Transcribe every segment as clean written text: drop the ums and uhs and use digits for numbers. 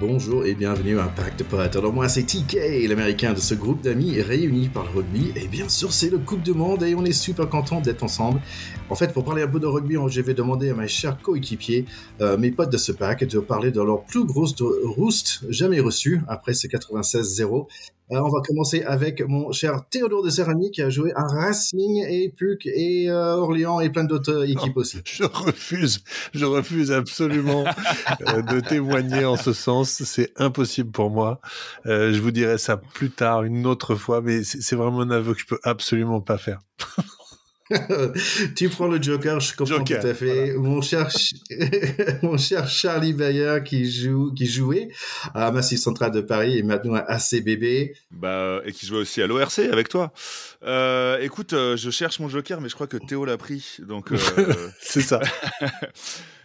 bonjour et bienvenue à un pack de potes. Alors moi c'est TK, l'américain de ce groupe d'amis réunis par le rugby. Et bien sûr c'est le Coupe du Monde et on est super content d'être ensemble. En fait pour parler un peu de rugby, je vais demander à mes chers coéquipiers, mes potes de ce pack, de parler de leur plus grosse roost jamais reçue après ce 96-0. On va commencer avec mon cher Théodore de Serrani qui a joué à Racing et Puc et Orléans et plein d'autres équipes aussi. Je refuse absolument de témoigner en ce sens. C'est impossible pour moi. Je vous dirai ça plus tard, une autre fois, mais c'est vraiment un aveu que je peux absolument pas faire. Tu prends le Joker, je comprends tout à fait. Voilà. Mon cher Charlie Bayer qui jouait à Massif Central de Paris et maintenant à ACBB. Et qui jouait aussi à l'ORC avec toi. Écoute, je cherche mon Joker, mais je crois que Théo l'a pris. Donc, c'est ça.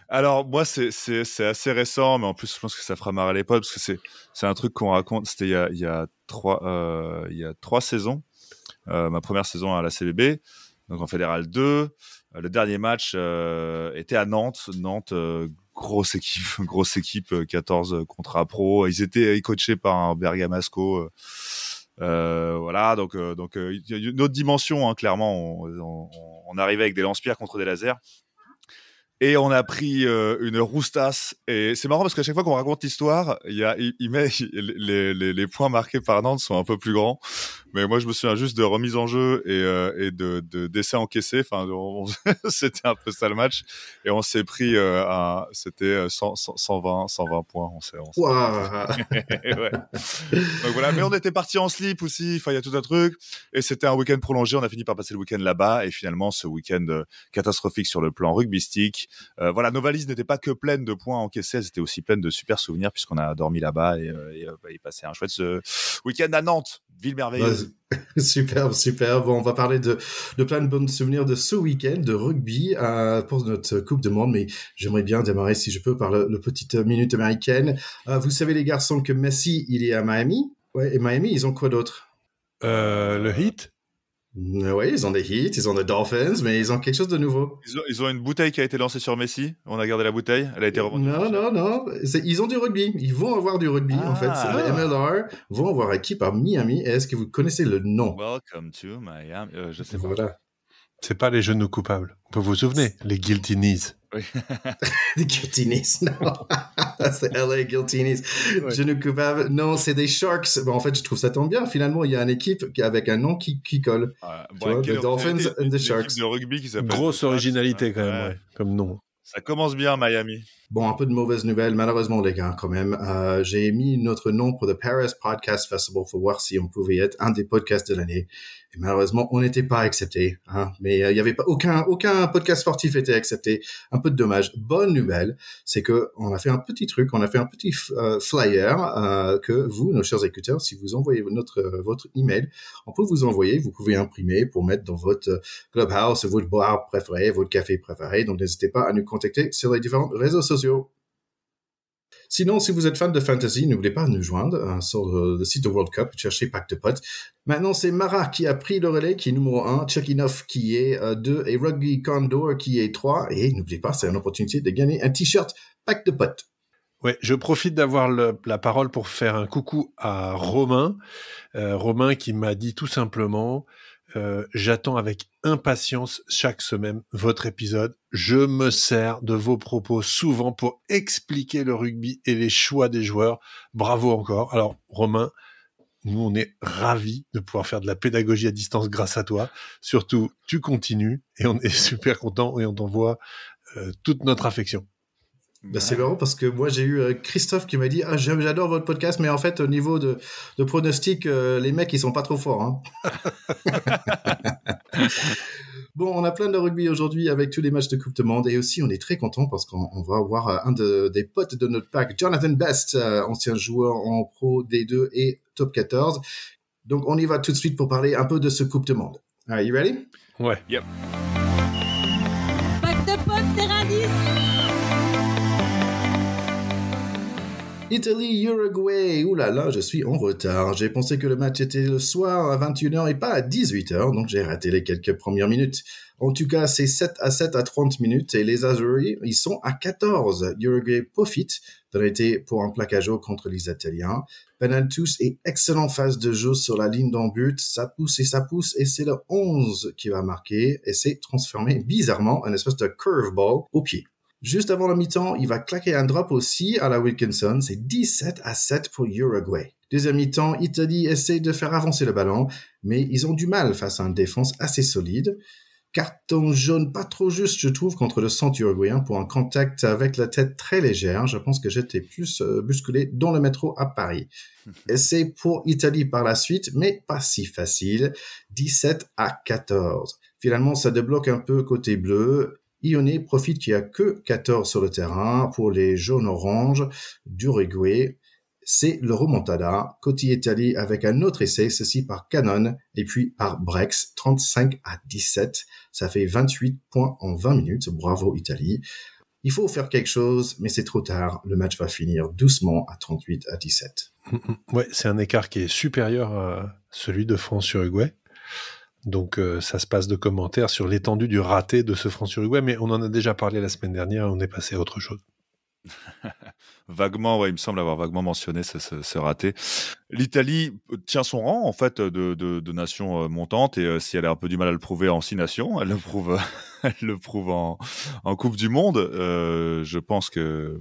Alors, moi, c'est assez récent, mais en plus, je pense que ça fera marrer les potes, parce que c'est un truc qu'on raconte. C'était il y a 3 saisons. Ma première saison à la CBB. Donc en Fédéral 2, le dernier match était à Nantes. Nantes, grosse équipe, 14 contrats pro. Ils coachés par un Bergamasco. Voilà, donc il y a une autre dimension, hein, clairement. On arrivait avec des lance-pierres contre des lasers. Et on a pris une roustasse. Et c'est marrant parce qu'à chaque fois qu'on raconte l'histoire, il met les points marqués par Nantes sont un peu plus grands. Mais moi, je me souviens juste de remise en jeu et de d'essais encaissés. Enfin, c'était un peu ça le match. Et on s'est pris c'était 120 points. Wow. Ouais. Donc voilà. Mais on était parti en slip aussi. Enfin, il y a tout un truc. Et c'était un week-end prolongé. On a fini par passer le week-end là-bas. Et finalement, ce week-end catastrophique sur le plan rugbystique. Voilà, nos valises n'étaient pas que pleines de points encaissés. Elles étaient aussi pleines de super souvenirs puisqu'on a dormi là-bas et passé un chouette week-end à Nantes. Ville merveilleuse. Super. Bon, on va parler de plein de bons souvenirs de ce week-end de rugby pour notre Coupe du Monde, mais j'aimerais bien démarrer, si je peux, par le petite minute américaine. Vous savez, les garçons, que Messi, il est à Miami. Ouais, et Miami, ils ont quoi d'autre? Le Heat. Oui, ils ont des Heat, ils ont des Dolphins, mais ils ont quelque chose de nouveau. Ils ont une bouteille qui a été lancée sur Messi. On a gardé la bouteille. Elle a été revendue. Non. Ils ont du rugby. Ils vont avoir du rugby, en fait. Les MLR vont avoir équipe à Miami. Est-ce que vous connaissez le nom? Welcome to Miami. Je sais pas. Voilà. C'est pas les genoux coupables. Vous vous souvenez? Les Guilty Knees. Oui. Les Guilty Knees, non. C'est LA Guilty Knees. Ouais. Genoux coupables. Non, c'est des Sharks. Bon, en fait, je trouve ça tombe bien. Finalement, il y a une équipe avec un nom qui colle. Les Dolphins and the Sharks. De rugby qui s'appelle Grosse originalité quand même, comme nom. Ça commence bien, Miami. Bon, un peu de mauvaises nouvelles, malheureusement, les gars, quand même. J'ai mis notre nom pour le Paris Podcast Festival pour voir si on pouvait être un des podcasts de l'année. Et malheureusement, on n'était pas accepté, hein. Mais il y avait pas aucun podcast sportif était accepté. Un peu de dommage. Bonne nouvelle, c'est que on a fait un petit truc, on a fait un petit flyer que vous, nos chers écouteurs, si vous envoyez votre email, on peut vous envoyer. Vous pouvez imprimer pour mettre dans votre clubhouse, votre bar préféré, votre café préféré. Donc n'hésitez pas à nous contacter sur les différents réseaux sociaux. Sinon, si vous êtes fan de fantasy, n'oubliez pas de nous joindre sur le site de World Cup, cherchez Pack de Potes. Maintenant, c'est Mara qui a pris le relais, qui est numéro 1, Chuckinov qui est 2 et Rugby Condor qui est 3. Et n'oubliez pas, c'est une opportunité de gagner un t-shirt Pack de Potes. Ouais, je profite d'avoir la parole pour faire un coucou à Romain. Romain qui m'a dit tout simplement... j'attends avec impatience chaque semaine votre épisode. Je me sers de vos propos souvent pour expliquer le rugby et les choix des joueurs. Bravo encore. Alors, Romain, nous, on est ravis de pouvoir faire de la pédagogie à distance grâce à toi. Surtout, tu continues et on est super contents et on t'envoie toute notre affection. Ben, c'est marrant parce que moi j'ai eu Christophe qui m'a dit j'adore votre podcast, mais en fait au niveau de pronostic les mecs ils sont pas trop forts, hein. Bon, on a plein de rugby aujourd'hui avec tous les matchs de Coupe du Monde et aussi on est très content parce qu'on va avoir des potes de notre pack, Jonathan Best, ancien joueur en Pro D2 et Top 14. Donc on y va tout de suite pour parler un peu de ce Coupe du Monde. Are you ready? Ouais. Yep. Pack de potes, Terra 10. Italie-Uruguay. Ouh là là, je suis en retard. J'ai pensé que le match était le soir à 21h et pas à 18h, donc j'ai raté les quelques premières minutes. En tout cas, c'est 7-7 à 30 minutes et les Azzurri, ils sont à 14. Uruguay profite de l'été pour un plaquage haut contre les Italiens. Penaltus et excellente phase de jeu sur la ligne d'en but. Ça pousse et c'est le 11 qui va marquer et c'est transformé bizarrement en espèce de curveball au pied. Juste avant le mi-temps, il va claquer un drop aussi à la Wilkinson. C'est 17-7 pour Uruguay. Deuxième mi-temps, Italie essaie de faire avancer le ballon, mais ils ont du mal face à une défense assez solide. Carton jaune pas trop juste, je trouve, contre le centre uruguayen pour un contact avec la tête très légère. Je pense que j'étais plus bousculé dans le métro à Paris. Essai pour Italie par la suite, mais pas si facile. 17-14. Finalement, ça débloque un peu côté bleu. Ione profite qu'il n'y a que 14 sur le terrain pour les jaunes-oranges d'Uruguay. C'est le remontada, côté Italie avec un autre essai, ceci par Cannon et puis par Brex, 35-17. Ça fait 28 points en 20 minutes. Bravo Italie. Il faut faire quelque chose, mais c'est trop tard. Le match va finir doucement à 38-17. Ouais, c'est un écart qui est supérieur à celui de France-Uruguay. Donc ça se passe de commentaires sur l'étendue du raté de ce France-Uruguay, mais on en a déjà parlé la semaine dernière et on est passé à autre chose. Vaguement, ouais, il me semble avoir vaguement mentionné ce raté. L'Italie tient son rang en fait de nation montante et si elle a un peu du mal à le prouver en 6 nations, elle le prouve en Coupe du Monde. Je pense que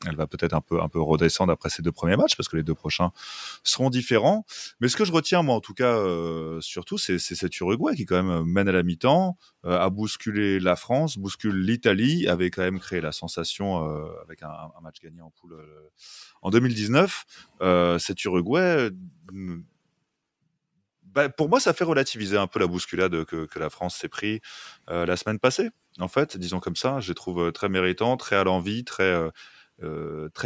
elle va peut-être un peu redescendre après ces 2 premiers matchs parce que les 2 prochains seront différents. Mais ce que je retiens moi en tout cas surtout c'est cet Uruguay qui quand même mène à la mi-temps, a bousculé la France, bouscule l'Italie, avait quand même créé la sensation avec un match gagné en poule en 2019. Cet Uruguay pour moi, ça fait relativiser un peu la bousculade que la France s'est pris la semaine passée. En fait, disons comme ça, je les trouve très méritants, très à l'envie, très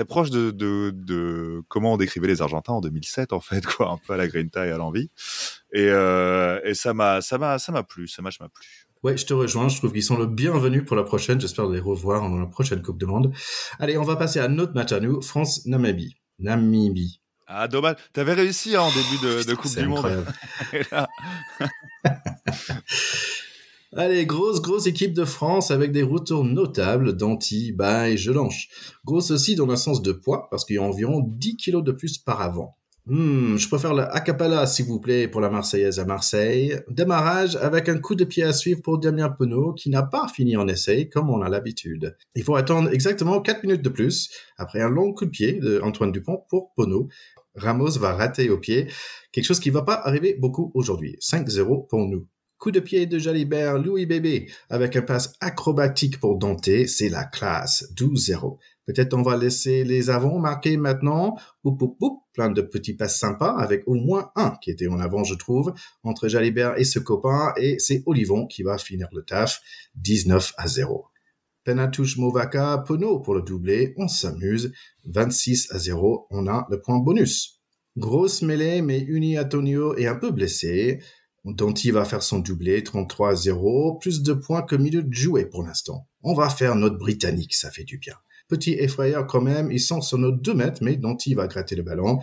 proche de comment on décrivait les Argentins en 2007 en fait, quoi, un peu à la grinta et à l'envie. Et ça m'a plu, ce match m'a plu. Ouais, je te rejoins. Je trouve qu'ils sont le bienvenu pour la prochaine. J'espère les revoir dans la prochaine Coupe du Monde. Allez, on va passer à notre match à nous. France-Namibie. Namibie. Ah, dommage. T'avais réussi en début de Coupe du Monde. C'est incroyable. Allez, grosse équipe de France avec des retours notables d'Anti, Baye, Jelanche. Grosse aussi dans le sens de poids, parce qu'il y a environ 10 kilos de plus par avant. Je préfère le acapella, s'il vous plaît, pour la Marseillaise à Marseille. Démarrage avec un coup de pied à suivre pour Damien Penaud, qui n'a pas fini en essai, comme on a l'habitude. Il faut attendre exactement 4 minutes de plus, après un long coup de pied d'Antoine Dupont pour Penaud. Ramos va rater au pied, quelque chose qui va pas arriver beaucoup aujourd'hui. 5-0 pour nous. Coup de pied de Jalibert, Louis Bébé, avec un passe acrobatique pour Dante, c'est la classe. 12-0. Peut-être on va laisser les avants marquer maintenant. Plein de petits passes sympas, avec au moins un qui était en avant, je trouve, entre Jalibert et ce copain, et c'est Olivon qui va finir le taf. 19-0. Penatouche Movaka, Penaud pour le doublé, on s'amuse. 26-0, on a le point bonus. Grosse mêlée, mais Uni Antonio est un peu blessé. Danti va faire son doublé, 33-0, plus de points que minutes jouées pour l'instant. On va faire notre britannique, ça fait du bien. Petit effrayeur quand même, ils sont sur nos 2 mètres, mais Danti va gratter le ballon.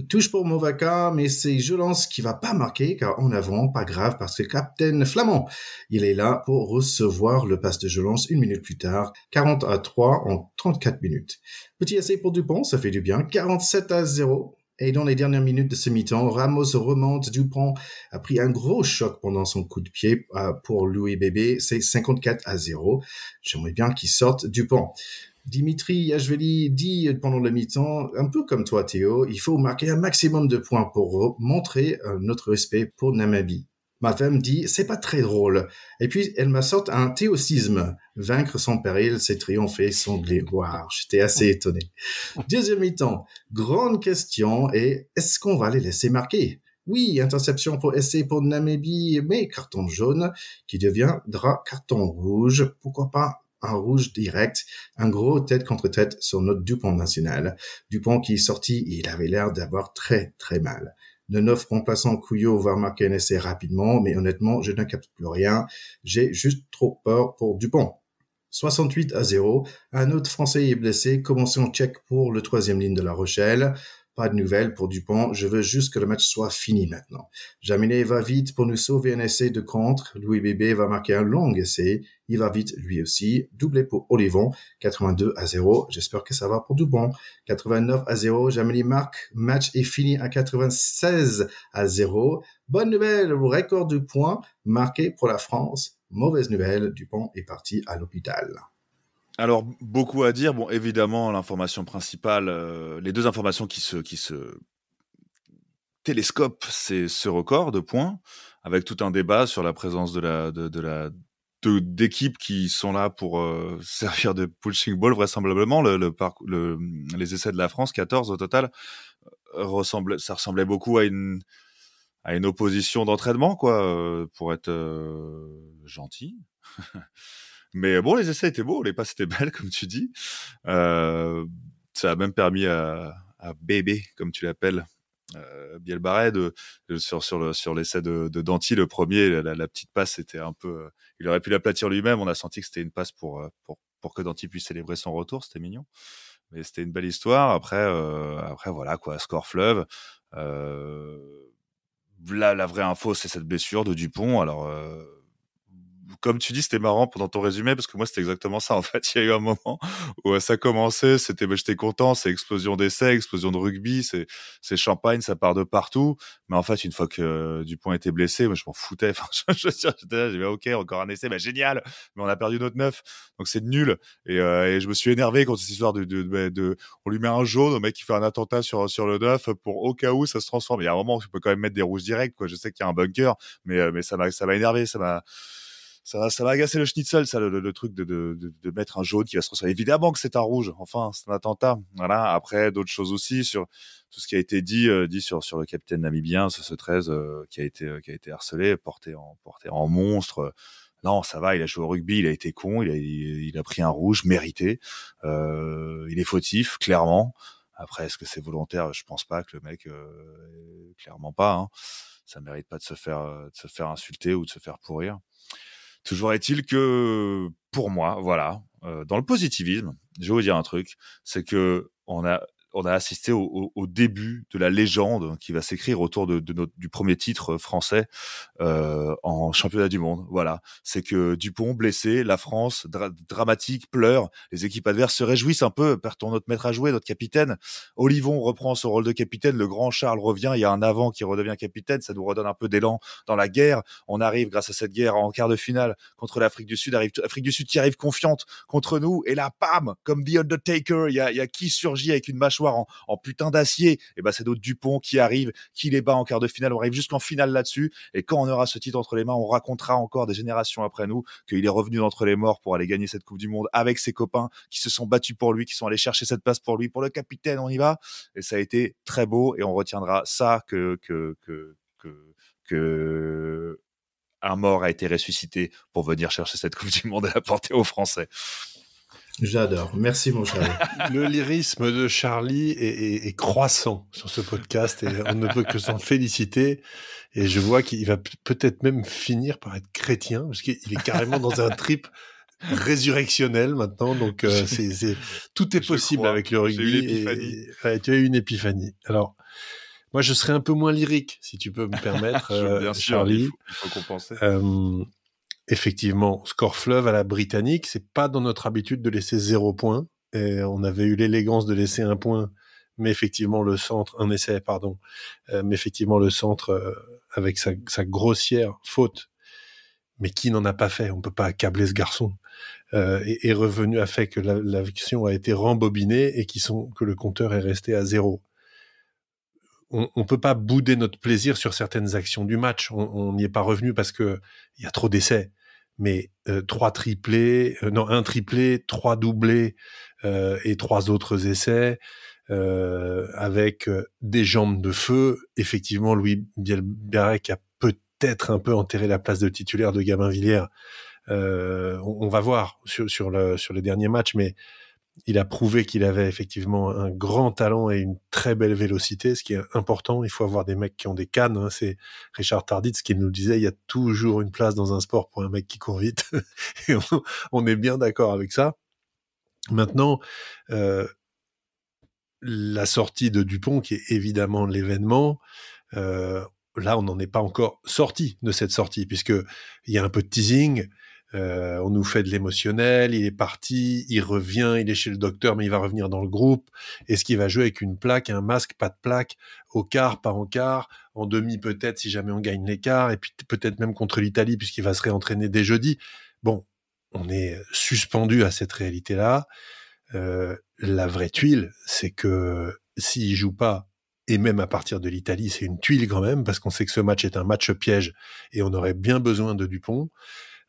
Touche pour Movaka, mais c'est Jelance qui va pas marquer, car en avant, pas grave, parce que Captain Flamand, il est là pour recevoir le passe de Jelance 1 minute plus tard, 40-3 en 34 minutes. Petit essai pour Dupont, ça fait du bien, 47-0. Et dans les dernières minutes de ce mi-temps, Ramos remonte. Dupont a pris un gros choc pendant son coup de pied pour Louis Bébé. C'est 54-0. J'aimerais bien qu'il sorte Dupont. Dimitri Yachvili dit pendant le mi-temps, un peu comme toi Théo, il faut marquer un maximum de points pour montrer notre respect pour Namibie. Ma femme dit, c'est pas très drôle. Et puis, elle m'a sorti un théocisme. Vaincre sans péril, c'est triompher sans gloire. J'étais assez étonné. Deuxième mi-temps. Grande question est, est-ce qu'on va les laisser marquer? Oui, interception pour essai pour Namibie, mais carton jaune qui deviendra carton rouge. Pourquoi pas un rouge direct, un gros tête contre tête sur notre Dupont national. Dupont qui est sorti, il avait l'air d'avoir très très mal. Le 9 remplaçant Couillot va marquer un essai rapidement, mais honnêtement, je ne capte plus rien. J'ai juste trop peur pour Dupont. 68-0. Un autre Français est blessé. Commençons check pour le 3e ligne de La Rochelle. Pas de nouvelles pour Dupont. Je veux juste que le match soit fini maintenant. Jaminet va vite pour nous sauver un essai de contre. Louis Bébé va marquer un long essai. Il va vite lui aussi. Doublé pour Olivon. 82-0. J'espère que ça va pour Dupont. 89-0. Jaminet marque. Match est fini à 96-0. Bonne nouvelle. Le record de points marqué pour la France. Mauvaise nouvelle. Dupont est parti à l'hôpital. Alors, beaucoup à dire. Bon, évidemment, l'information principale, les deux informations qui se télescopent, c'est ce record de points, avec tout un débat sur la présence d'équipes qui sont là pour servir de punching ball, vraisemblablement. Les essais de la France, 14 au total, ça ressemblait beaucoup à une opposition d'entraînement, quoi, pour être gentil. Mais bon, les essais étaient beaux, les passes étaient belles, comme tu dis. Ça a même permis à Bébé, comme tu l'appelles, Biel Barret, sur l'essai de Danty, le premier, la petite passe, c'était un peu... il aurait pu l'aplatir lui-même, on a senti que c'était une passe pour que Danty puisse célébrer son retour, c'était mignon. Mais c'était une belle histoire. Après voilà, quoi, score fleuve. Là, la vraie info, c'est cette blessure de Dupont. Alors... comme tu dis, c'était marrant pendant ton résumé, parce que moi, c'était exactement ça. En fait, il y a eu un moment où ça commençait, j'étais content, c'est explosion d'essais, explosion de rugby, c'est champagne, ça part de partout. Mais en fait, une fois que Dupont était blessé, moi, je m'en foutais. Enfin, j'étais là, j'ai dit, ok, encore un essai, bah, génial. Mais on a perdu notre 9. Donc, c'est nul. Et je me suis énervé contre cette histoire on lui met un jaune au mec qui fait un attentat sur le 9 pour au cas où ça se transforme. Il y a un moment où tu peux quand même mettre des rouges directs, quoi. Je sais qu'il y a un bunker, mais ça m'a énervé, ça m'a agacé le schnitzel, ça, le truc de mettre un jaune qui va se transformer. Évidemment que c'est un rouge. Enfin, c'est un attentat. Voilà. Après, d'autres choses aussi sur tout ce qui a été dit sur le capitaine namibien, ce 13, qui a été harcelé, porté en monstre. Non, ça va, il a joué au rugby, il a été con, il a pris un rouge mérité. Il est fautif, clairement. Après, est-ce que c'est volontaire? Je pense pas que le mec, clairement pas, hein. Ça mérite pas de se faire insulter ou de se faire pourrir. Toujours est-il que, pour moi, voilà, dans le positivisme, je vais vous dire un truc, c'est que on a assisté au début de la légende qui va s'écrire autour du premier titre français en championnat du monde. Voilà, c'est que Dupont blessé, la France dramatique, pleure, les équipes adverses se réjouissent un peu, perdons notre maître à jouer, notre capitaine. Olivon reprend son rôle de capitaine, le grand Charles revient, il y a un avant qui redevient capitaine, ça nous redonne un peu d'élan dans la guerre. On arrive grâce à cette guerre en quart de finale contre l'Afrique du Sud, Afrique du Sud qui arrive confiante contre nous, et là, pam, comme The Undertaker, il y a qui surgit avec une mâchoire en putain d'acier, et ben c'est d'autres Dupont qui arrive, qui les bat en quart de finale, on arrive jusqu'en finale là-dessus, et quand on aura ce titre entre les mains, on racontera encore des générations après nous qu'il est revenu d'entre les morts pour aller gagner cette Coupe du Monde avec ses copains qui se sont battus pour lui, qui sont allés chercher cette place pour lui, pour le capitaine, on y va, et ça a été très beau, et on retiendra ça que un mort a été ressuscité pour venir chercher cette Coupe du Monde et la porter aux Français. J'adore. Merci, mon Charlie. Le lyrisme de Charlie est croissant sur ce podcast et on ne peut que s'en féliciter. Et je vois qu'il va peut-être même finir par être chrétien parce qu'il est carrément dans un trip résurrectionnel maintenant. Donc, tout est possible avec le rugby. J'ai eu l'épiphanie. Tu as eu une épiphanie. Alors, moi, je serais un peu moins lyrique, si tu peux me permettre, bien sûr, Charlie. Il faut compenser. Effectivement, score fleuve à la britannique, c'est pas dans notre habitude de laisser 0 point. Et on avait eu l'élégance de laisser 1 point, mais effectivement un essai, mais effectivement le centre avec sa grossière faute, mais qui n'en a pas fait, on peut pas accabler ce garçon, est revenu, a fait que l'action a été rembobinée et que le compteur est resté à 0. On peut pas bouder notre plaisir sur certaines actions du match. On n'y est pas revenu parce que il y a trop d'essais. Mais 1 triplé, 3 doublés et 3 autres essais avec des jambes de feu. Effectivement, Louis Bielbarrec a peut-être un peu enterré la place de titulaire de Gabin Villiers. On va voir sur les derniers matchs, mais Il a prouvé qu'il avait effectivement un grand talent et une très belle vélocité, ce qui est important. Il faut avoir des mecs qui ont des cannes. Hein. C'est Richard Tarditz qui nous le disait, il y a toujours une place dans un sport pour un mec qui court vite. Et on est bien d'accord avec ça. Maintenant, la sortie de Dupont, qui est évidemment l'événement, là, on n'en est pas encore sorti de cette sortie, puisqu'il y a un peu de teasing. On nous fait de l'émotionnel, il est parti, il revient, il est chez le docteur, mais il va revenir dans le groupe. Est-ce qu'il va jouer avec une plaque, un masque, pas de plaque, au quart, pas en quart, en demi peut-être si jamais on gagne les quarts, et puis peut-être même contre l'Italie puisqu'il va se réentraîner dès jeudi. Bon, on est suspendu à cette réalité-là. La vraie tuile, c'est que s'il joue pas, et même à partir de l'Italie, c'est une tuile quand même, parce qu'on sait que ce match est un match piège, et on aurait bien besoin de Dupont.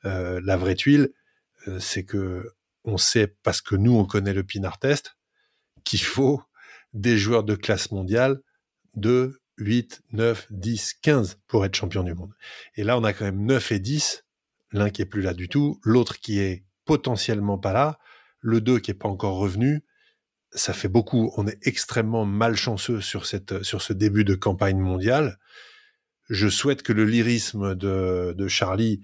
La vraie tuile, c'est que on sait, parce que nous on connaît le Pinard Test, qu'il faut des joueurs de classe mondiale de 8, 9, 10, 15 pour être champion du monde. Et là on a quand même 9 et 10, l'un qui est plus là du tout, l'autre qui est potentiellement pas là, le 2 qui est pas encore revenu. Ça fait beaucoup. On est extrêmement malchanceux sur ce début de campagne mondiale. Je souhaite que le lyrisme de Charlie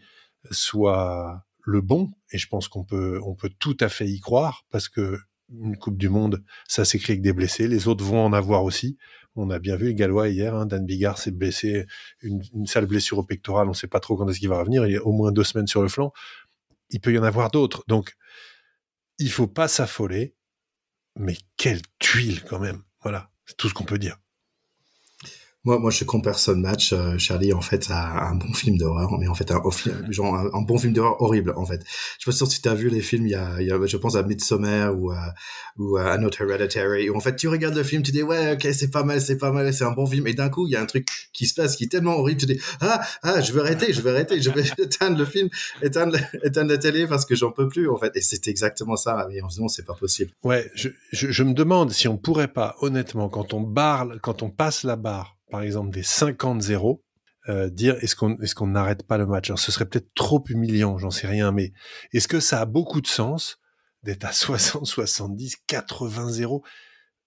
soit le bon, et je pense qu'on peut tout à fait y croire, parce que une Coupe du Monde, ça s'écrit avec des blessés, les autres vont en avoir aussi. On a bien vu les Gallois hier, hein, Dan Bigard s'est blessé, une sale blessure au pectoral, on ne sait pas trop quand est-ce qu'il va revenir, il y a au moins 2 semaines sur le flanc, il peut y en avoir d'autres, donc il faut pas s'affoler, mais quelle tuile quand même, voilà, c'est tout ce qu'on peut dire. Moi, je compare ce match, Charlie, en fait, à un bon film d'horreur, mais en fait, un bon film d'horreur horrible, en fait. Je suis pas sûr si tu as vu les films, il y a, je pense à Midsommar ou à Not Hereditary, où en fait, tu regardes le film, tu dis, ouais, ok, c'est pas mal, c'est un bon film, et d'un coup, il y a un truc qui se passe qui est tellement horrible, tu dis, je vais arrêter, je vais éteindre le film, éteindre la télé parce que j'en peux plus, en fait. Et c'est exactement ça, mais en ce moment, c'est pas possible. Ouais, je me demande si on pourrait pas, honnêtement, quand on passe la barre, par exemple des 50-0, dire est-ce qu'on n'arrête pas le match? Alors, ce serait peut-être trop humiliant, j'en sais rien, mais est-ce que ça a beaucoup de sens d'être à 60, 70, 80-0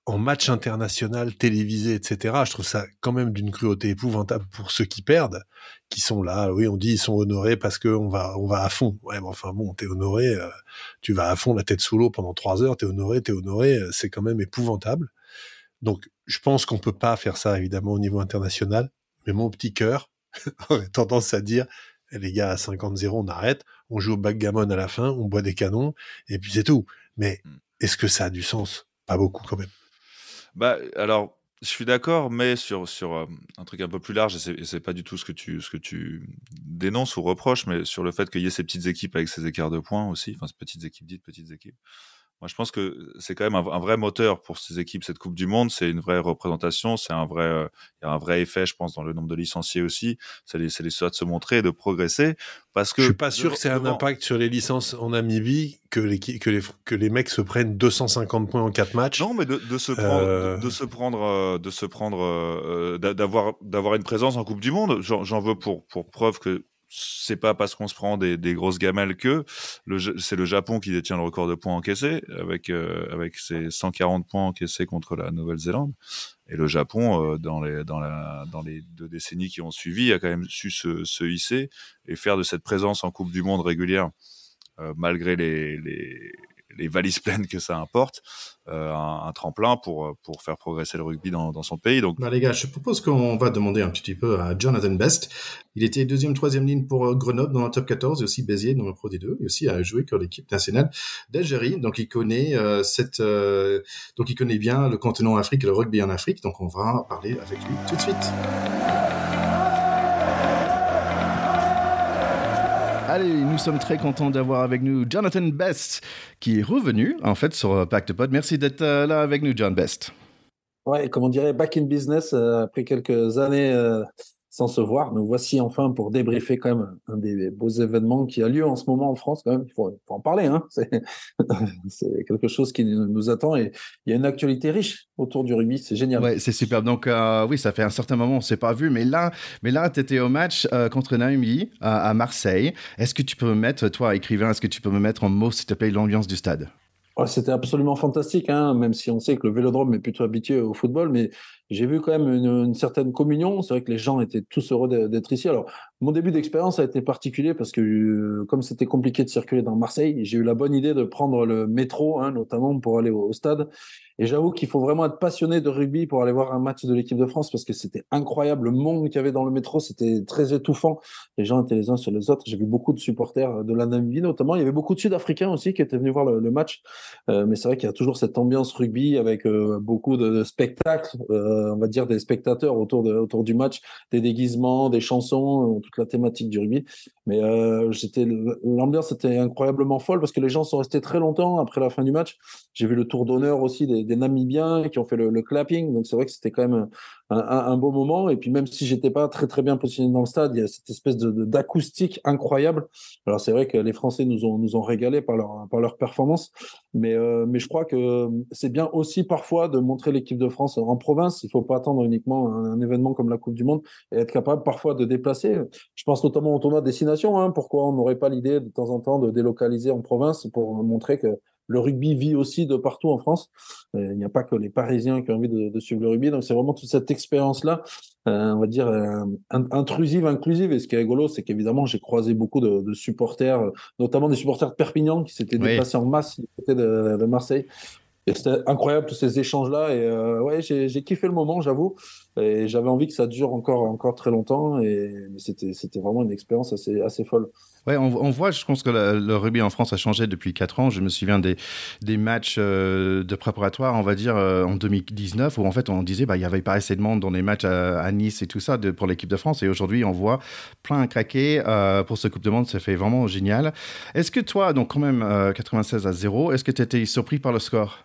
en match international, télévisé, etc. Je trouve ça quand même d'une cruauté épouvantable pour ceux qui perdent, qui sont là. Oui, on dit ils sont honorés parce que on va à fond. Ouais, mais enfin bon, t'es honoré, tu vas à fond la tête sous l'eau pendant 3 heures, t'es honoré, c'est quand même épouvantable. Donc, je pense qu'on peut pas faire ça, évidemment, au niveau international, mais mon petit cœur aurait tendance à dire, les gars, à 50-0, on arrête, on joue au backgammon à la fin, on boit des canons, et puis c'est tout. Mais est-ce que ça a du sens? Pas beaucoup, quand même. Bah, alors, je suis d'accord, mais sur un truc un peu plus large, et c'est pas du tout ce que tu dénonces ou reproches, mais sur le fait qu'il y ait ces petites équipes avec ces écarts de points aussi, enfin, ces petites équipes. Moi, je pense que c'est quand même un vrai moteur pour ces équipes, cette Coupe du Monde. C'est une vraie représentation. Il y a un vrai effet, je pense, dans le nombre de licenciés aussi. Ça les souhaite de se montrer et de progresser. Parce que je suis pas sûr que c'est un impact sur les licences en Namibie que les mecs se prennent 250 points en 4 matchs. Non, mais d'avoir une présence en Coupe du Monde. J'en veux pour preuve que c'est pas parce qu'on se prend des grosses gamelles que c'est le Japon qui détient le record de points encaissés avec ses 140 points encaissés contre la Nouvelle-Zélande, et le Japon dans les 2 décennies qui ont suivi a quand même su se hisser et faire de cette présence en Coupe du Monde régulière, malgré les valises pleines que ça importe, un tremplin pour faire progresser le rugby dans son pays. Donc, les gars, je propose qu'on va demander un petit peu à Jonathan Best. Il était 2e, 3e ligne pour Grenoble dans le top 14, et aussi Béziers dans le Pro D2, et aussi a joué pour l'équipe nationale d'Algérie. Donc il connaît donc il connaît bien le continent Afrique et le rugby en Afrique. Donc on va parler avec lui tout de suite. Allez, nous sommes très contents d'avoir avec nous Jonathan Best, qui est revenu, en fait, sur Pack de Pod. Merci d'être là avec nous, John Best. Ouais, comme on dirait, back in business, après quelques années sans se voir. Nous voici enfin pour débriefer quand même un des beaux événements qui a lieu en ce moment en France. Quand même, il faut en parler. Hein. C'est quelque chose qui nous attend, et il y a une actualité riche autour du rugby. C'est génial. Ouais, c'est super. Donc oui, ça fait un certain moment on s'est pas vu, mais là, tu étais au match contre Namibie à Marseille. Est-ce que tu peux me mettre, toi, écrivain, est-ce que tu peux me mettre en mots, s'il te plaît, l'ambiance du stade? Ouais, c'était absolument fantastique, hein, même si on sait que le Vélodrome est plutôt habitué au football, mais j'ai vu quand même une certaine communion. C'est vrai que les gens étaient tous heureux d'être ici. Alors, mon début d'expérience a été particulier parce que comme c'était compliqué de circuler dans Marseille, j'ai eu la bonne idée de prendre le métro, hein, notamment pour aller au stade. Et j'avoue qu'il faut vraiment être passionné de rugby pour aller voir un match de l'équipe de France parce que c'était incroyable. Le monde qu'il y avait dans le métro, c'était très étouffant. Les gens étaient les uns sur les autres. J'ai vu beaucoup de supporters de la Namibie, notamment. Il y avait beaucoup de Sud-Africains aussi qui étaient venus voir le match. Mais c'est vrai qu'il y a toujours cette ambiance rugby avec beaucoup de spectacles, on va dire des spectateurs autour du match, des déguisements, des chansons, toute la thématique du rugby. Mais l'ambiance était incroyablement folle parce que les gens sont restés très longtemps après la fin du match. J'ai vu le tour d'honneur aussi des Namibiens qui ont fait le clapping. Donc c'est vrai que c'était quand même un beau moment. Et puis même si j'étais pas très très bien positionné dans le stade, il y a cette espèce d'acoustique incroyable. Alors c'est vrai que les Français nous ont régalé par leur performance. Mais je crois que c'est bien aussi parfois de montrer l'équipe de France en province. Il ne faut pas attendre uniquement un événement comme la Coupe du Monde et être capable parfois de déplacer. Je pense notamment au tournoi de destination. Hein, pourquoi on n'aurait pas l'idée de temps en temps de délocaliser en province pour montrer que le rugby vit aussi de partout en France. Il n'y a pas que les Parisiens qui ont envie de suivre le rugby. Donc c'est vraiment toute cette expérience-là, on va dire, intrusive, inclusive. Et ce qui est rigolo, c'est qu'évidemment, j'ai croisé beaucoup de supporters, notamment des supporters de Perpignan qui s'étaient déplacés en masse du côté de Marseille. Et c'était incroyable tous ces échanges-là. Et ouais, j'ai kiffé le moment, j'avoue. Et j'avais envie que ça dure encore très longtemps. Et c'était vraiment une expérience assez folle. Ouais, on voit, je pense que le rugby en France a changé depuis 4 ans. Je me souviens des matchs de préparatoire, on va dire, en 2019, où en fait on disait il n'y avait pas assez de monde dans les matchs à Nice et tout ça pour l'équipe de France. Et aujourd'hui, on voit plein à craquer pour ce Coupe de Monde. Ça fait vraiment génial. Est-ce que toi, donc quand même 96-0, est-ce que tu étais surpris par le score?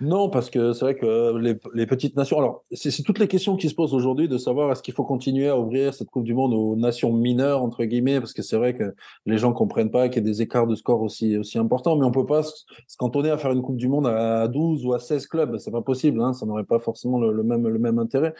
Non, parce que c'est vrai que les petites nations. Alors, c'est toutes les questions qui se posent aujourd'hui de savoir est-ce qu'il faut continuer à ouvrir cette Coupe du Monde aux nations mineures, entre guillemets, parce que c'est vrai que les gens comprennent pas qu'il y a des écarts de score aussi importants, mais on peut pas se cantonner à faire une Coupe du Monde à 12 ou à 16 clubs. C'est pas possible, hein, ça n'aurait pas forcément le même intérêt.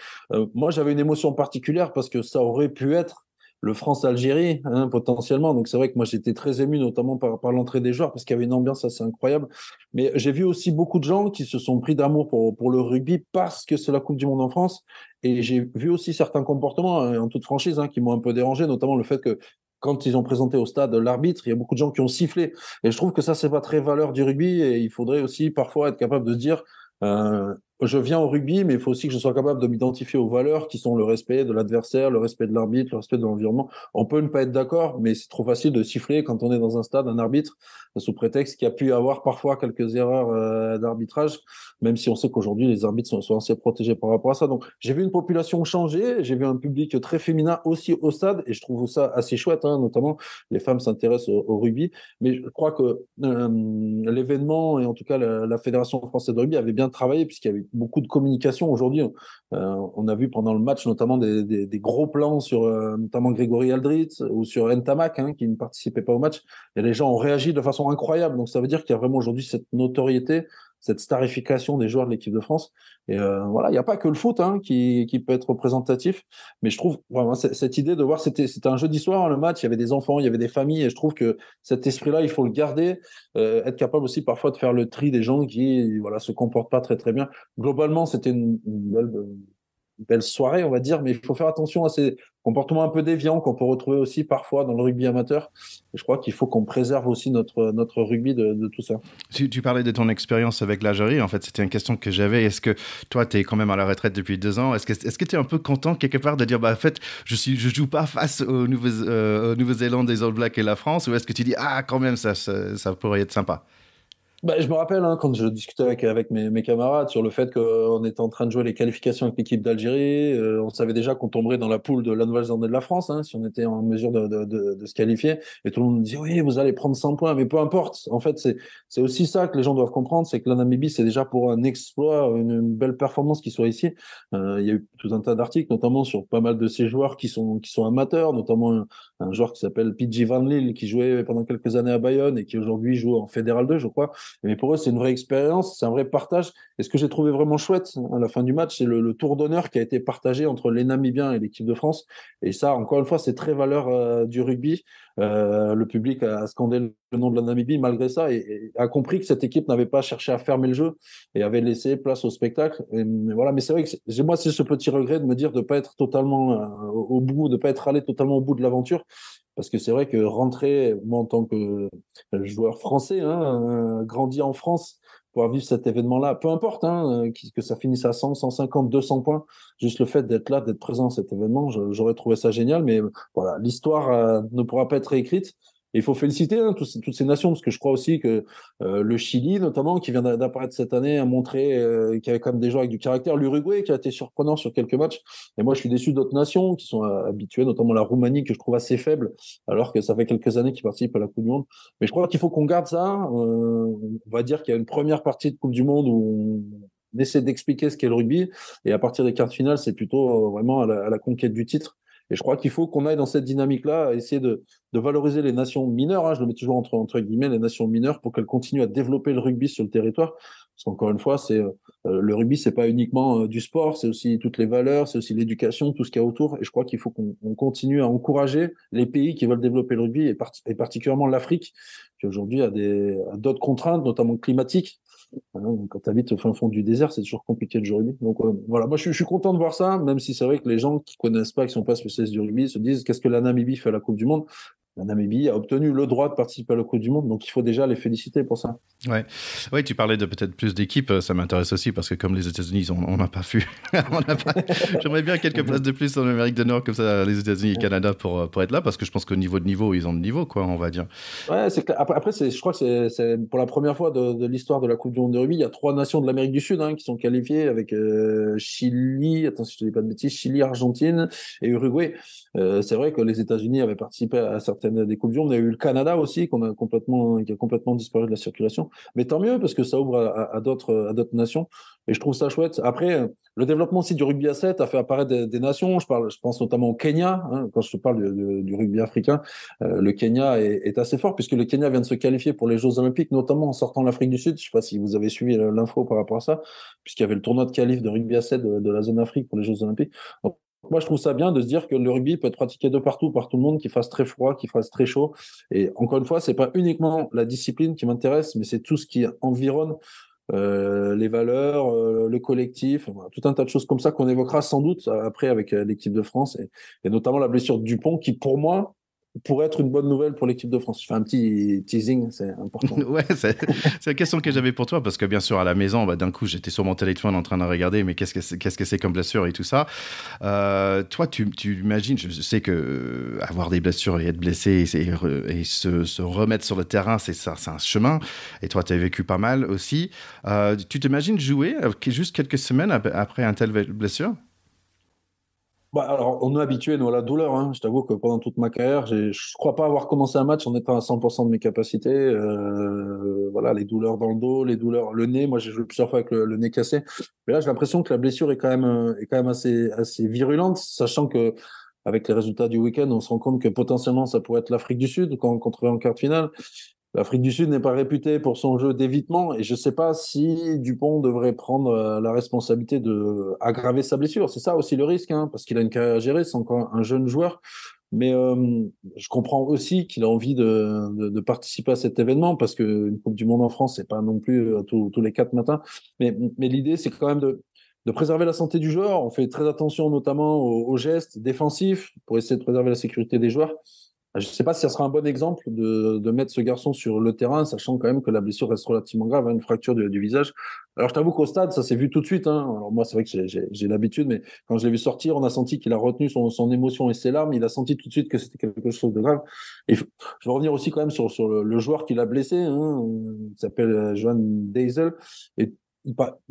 Moi, j'avais une émotion particulière parce que ça aurait pu être le France-Algérie, hein, potentiellement. Donc, c'est vrai que moi, j'étais très ému, notamment par l'entrée des joueurs, parce qu'il y avait une ambiance assez incroyable. Mais j'ai vu aussi beaucoup de gens qui se sont pris d'amour pour le rugby parce que c'est la Coupe du Monde en France. Et j'ai vu aussi certains comportements, en toute franchise, hein, qui m'ont un peu dérangé, notamment le fait que quand ils ont présenté au stade l'arbitre, il y a beaucoup de gens qui ont sifflé. Et je trouve que ça, c'est pas très valeur du rugby. Et il faudrait aussi parfois être capable de se dire, je viens au rugby, mais il faut aussi que je sois capable de m'identifier aux valeurs qui sont le respect de l'adversaire, le respect de l'arbitre, le respect de l'environnement. On peut ne pas être d'accord, mais c'est trop facile de siffler quand on est dans un stade, un arbitre, sous prétexte qu'il y a pu y avoir parfois quelques erreurs d'arbitrage, même si on sait qu'aujourd'hui les arbitres sont assez protégés par rapport à ça. Donc j'ai vu une population changer, j'ai vu un public très féminin aussi au stade, et je trouve ça assez chouette, hein, notamment les femmes s'intéressent au rugby, mais je crois que l'événement, et en tout cas la Fédération française de rugby avait bien travaillé, puisqu'il y avait beaucoup de communication aujourd'hui. On a vu pendant le match notamment des gros plans sur notamment Grégory Aldrit ou sur Ntamak, hein, qui ne participait pas au match, et les gens ont réagi de façon incroyable. Donc ça veut dire qu'il y a vraiment aujourd'hui cette notoriété, cette starification des joueurs de l'équipe de France. Et voilà, il n'y a pas que le foot, hein, qui peut être représentatif, mais je trouve vraiment cette idée de voir, c'était un jeudi soir, hein, le match, il y avait des enfants, il y avait des familles, et je trouve que cet esprit-là, il faut le garder, être capable aussi parfois de faire le tri des gens qui voilà, se comportent pas très très bien. Globalement, c'était une belle soirée, on va dire, mais il faut faire attention à ces comportements un peu déviants qu'on peut retrouver aussi parfois dans le rugby amateur. Et je crois qu'il faut qu'on préserve aussi notre rugby de tout ça. Tu parlais de ton expérience avec l'Algérie. En fait, c'était une question que j'avais. Est-ce que toi, tu es quand même à la retraite depuis 2 ans? Est-ce que tu es un peu content quelque part de dire, en fait, je joue pas face aux Nouvelle-Zélande, des All Blacks et la France? Ou est-ce que tu dis, quand même, ça pourrait être sympa? Je me rappelle, hein, quand je discutais avec mes camarades sur le fait qu'on était en train de jouer les qualifications avec l'équipe d'Algérie, on savait déjà qu'on tomberait dans la poule de la Nouvelle-Zélande et de la France, hein, si on était en mesure de se qualifier. Et tout le monde nous disait, oui, vous allez prendre 100 points, mais peu importe. En fait, c'est aussi ça que les gens doivent comprendre, c'est que la Namibie, c'est déjà pour un exploit, une belle performance qui soit ici. Il y a eu tout un tas d'articles, notamment sur pas mal de ces joueurs qui sont amateurs, notamment un joueur qui s'appelle PG Van Lille, qui jouait pendant quelques années à Bayonne et qui aujourd'hui joue en Fédéral 2, je crois. Mais pour eux, c'est une vraie expérience, c'est un vrai partage. Et ce que j'ai trouvé vraiment chouette à la fin du match, c'est le tour d'honneur qui a été partagé entre les Namibiens et l'équipe de France. Et ça, encore une fois, c'est très valeur du rugby. Le public a scandé le nom de la Namibie malgré ça et a compris que cette équipe n'avait pas cherché à fermer le jeu et avait laissé place au spectacle. Et voilà, mais c'est vrai que moi, c'est ce petit regret de me dire de ne pas être totalement au bout, de ne pas être allé totalement au bout de l'aventure. Parce que c'est vrai que rentrer, moi en tant que joueur français, grandi en France, pouvoir vivre cet événement-là, peu importe que ça finisse à 100, 150, 200 points, juste le fait d'être là, d'être présent à cet événement, j'aurais trouvé ça génial. Mais voilà, l'histoire ne pourra pas être réécrite. Et il faut féliciter toutes ces nations, parce que je crois aussi que le Chili, notamment, qui vient d'apparaître cette année, a montré qu'il y avait quand même des joueurs avec du caractère. L'Uruguay, qui a été surprenant sur quelques matchs. Et moi, je suis déçu d'autres nations qui sont habituées, notamment la Roumanie, que je trouve assez faible, alors que ça fait quelques années qu'ils participent à la Coupe du Monde. Mais je crois qu'il faut qu'on garde ça. On va dire qu'il y a une première partie de Coupe du Monde où on essaie d'expliquer ce qu'est le rugby. Et à partir des quarts de finale, c'est plutôt vraiment à la conquête du titre. Et je crois qu'il faut qu'on aille dans cette dynamique-là, à essayer de valoriser les nations mineures, je le mets toujours entre guillemets, les nations mineures, pour qu'elles continuent à développer le rugby sur le territoire. Parce qu'encore une fois, le rugby, c'est pas uniquement du sport, c'est aussi toutes les valeurs, c'est aussi l'éducation, tout ce qu'il y a autour. Et je crois qu'il faut qu'on continue à encourager les pays qui veulent développer le rugby, et particulièrement l'Afrique, qui aujourd'hui a d'autres contraintes, notamment climatiques. Quand tu habites au fin fond du désert, c'est toujours compliqué de jouer au rugby. Donc voilà, moi je suis content de voir ça, même si c'est vrai que les gens qui connaissent pas, qui sont pas spécialistes du rugby, se disent qu'est-ce que la Namibie fait à la Coupe du Monde. La Namibie a obtenu le droit de participer à la Coupe du Monde, donc il faut déjà les féliciter pour ça. Ouais, ouais, tu parlais de peut-être plus d'équipes, ça m'intéresse aussi parce que comme les États-Unis, on n'a pas vu, J'aimerais bien quelques places de plus en Amérique du Nord comme ça, les États-Unis et le Canada pour être là, parce que je pense qu'au niveau, ils ont le niveau, quoi, on va dire. Ouais, c'est clair. Après je crois que c'est pour la première fois de l'histoire de la Coupe du Monde de rugby, il y a 3 nations de l'Amérique du Sud qui sont qualifiées avec Chili, attends si je ne dis pas de bêtises, Chili, Argentine et Uruguay. C'est vrai que les États-Unis avaient participé à certaines des Coupes du Monde. Il y a eu le Canada aussi qui a complètement disparu de la circulation. Mais tant mieux parce que ça ouvre à d'autres nations. Et je trouve ça chouette. Après, le développement aussi du rugby à 7 a fait apparaître des nations. Je pense notamment au Kenya. Quand je te parle du rugby africain, le Kenya est assez fort puisque le Kenya vient de se qualifier pour les Jeux Olympiques, notamment en sortant l'Afrique du Sud. Je ne sais pas si vous avez suivi l'info par rapport à ça, puisqu'il y avait le tournoi de qualif de rugby à 7 de la zone Afrique pour les Jeux Olympiques. Donc, moi, je trouve ça bien de se dire que le rugby peut être pratiqué de partout, par tout le monde, qu'il fasse très froid, qu'il fasse très chaud. Et encore une fois, c'est pas uniquement la discipline qui m'intéresse, mais c'est tout ce qui environne les valeurs, le collectif, voilà, tout un tas de choses comme ça qu'on évoquera sans doute après avec l'équipe de France et notamment la blessure de Dupont qui, pour moi, pourrait être une bonne nouvelle pour l'équipe de France. Je fais un petit teasing, c'est important. Ouais, c'est la question que j'avais pour toi, parce que bien sûr, à la maison, d'un coup, j'étais sur mon téléphone en train de regarder, mais qu'est-ce que c'est comme blessure et tout ça. Toi, tu imagines, je sais que avoir des blessures et être blessé et se remettre sur le terrain, c'est un chemin. Et toi, tu as vécu pas mal aussi. Tu t'imagines jouer juste quelques semaines après une telle blessure? Alors, on est habitué, nous, à la douleur. Je t'avoue que pendant toute ma carrière, je ne crois pas avoir commencé un match en étant à 100% de mes capacités. Voilà, les douleurs dans le dos, les douleurs, le nez. Moi, j'ai joué plusieurs fois avec le nez cassé. Mais là, j'ai l'impression que la blessure est quand même assez virulente, sachant que avec les résultats du week-end, on se rend compte que potentiellement, ça pourrait être l'Afrique du Sud quand on rencontrerait en quart de finale. L'Afrique du Sud n'est pas réputée pour son jeu d'évitement et je ne sais pas si Dupont devrait prendre la responsabilité d'aggraver sa blessure. C'est ça aussi le risque, parce qu'il a une carrière à gérer, c'est encore un jeune joueur. Mais je comprends aussi qu'il a envie de participer à cet événement parce qu'une Coupe du Monde en France, c'est pas non plus tous les 4 matins. Mais l'idée, c'est quand même de préserver la santé du joueur. On fait très attention notamment aux gestes défensifs pour essayer de préserver la sécurité des joueurs. Je ne sais pas si ça sera un bon exemple de mettre ce garçon sur le terrain, sachant quand même que la blessure reste relativement grave, une fracture du visage. Alors, je t'avoue qu'au stade, ça s'est vu tout de suite. Alors, moi, c'est vrai que j'ai l'habitude, mais quand je l'ai vu sortir, on a senti qu'il a retenu son émotion et ses larmes. Il a senti tout de suite que c'était quelque chose de grave. Et je vais revenir aussi quand même sur le joueur qui l'a blessé. Il s'appelle Johan Deisel. Et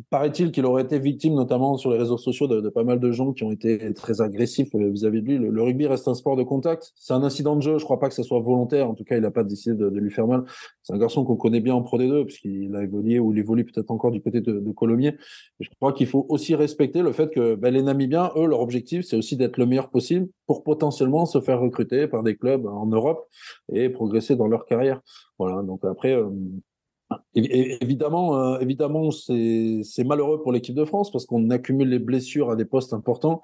paraît-il qu'il aurait été victime, notamment sur les réseaux sociaux, de pas mal de gens qui ont été très agressifs vis-à-vis de lui. Le rugby reste un sport de contact. C'est un incident de jeu. Je crois pas que ce soit volontaire. En tout cas, il n'a pas décidé de lui faire mal. C'est un garçon qu'on connaît bien en Pro D2, puisqu'il a évolué ou il évolue peut-être encore du côté de Colomiers. Et je crois qu'il faut aussi respecter le fait que les Namibiens, eux, leur objectif, c'est aussi d'être le meilleur possible pour potentiellement se faire recruter par des clubs en Europe et progresser dans leur carrière. Voilà. Donc après, Évidemment, c'est malheureux pour l'équipe de France parce qu'on accumule les blessures à des postes importants.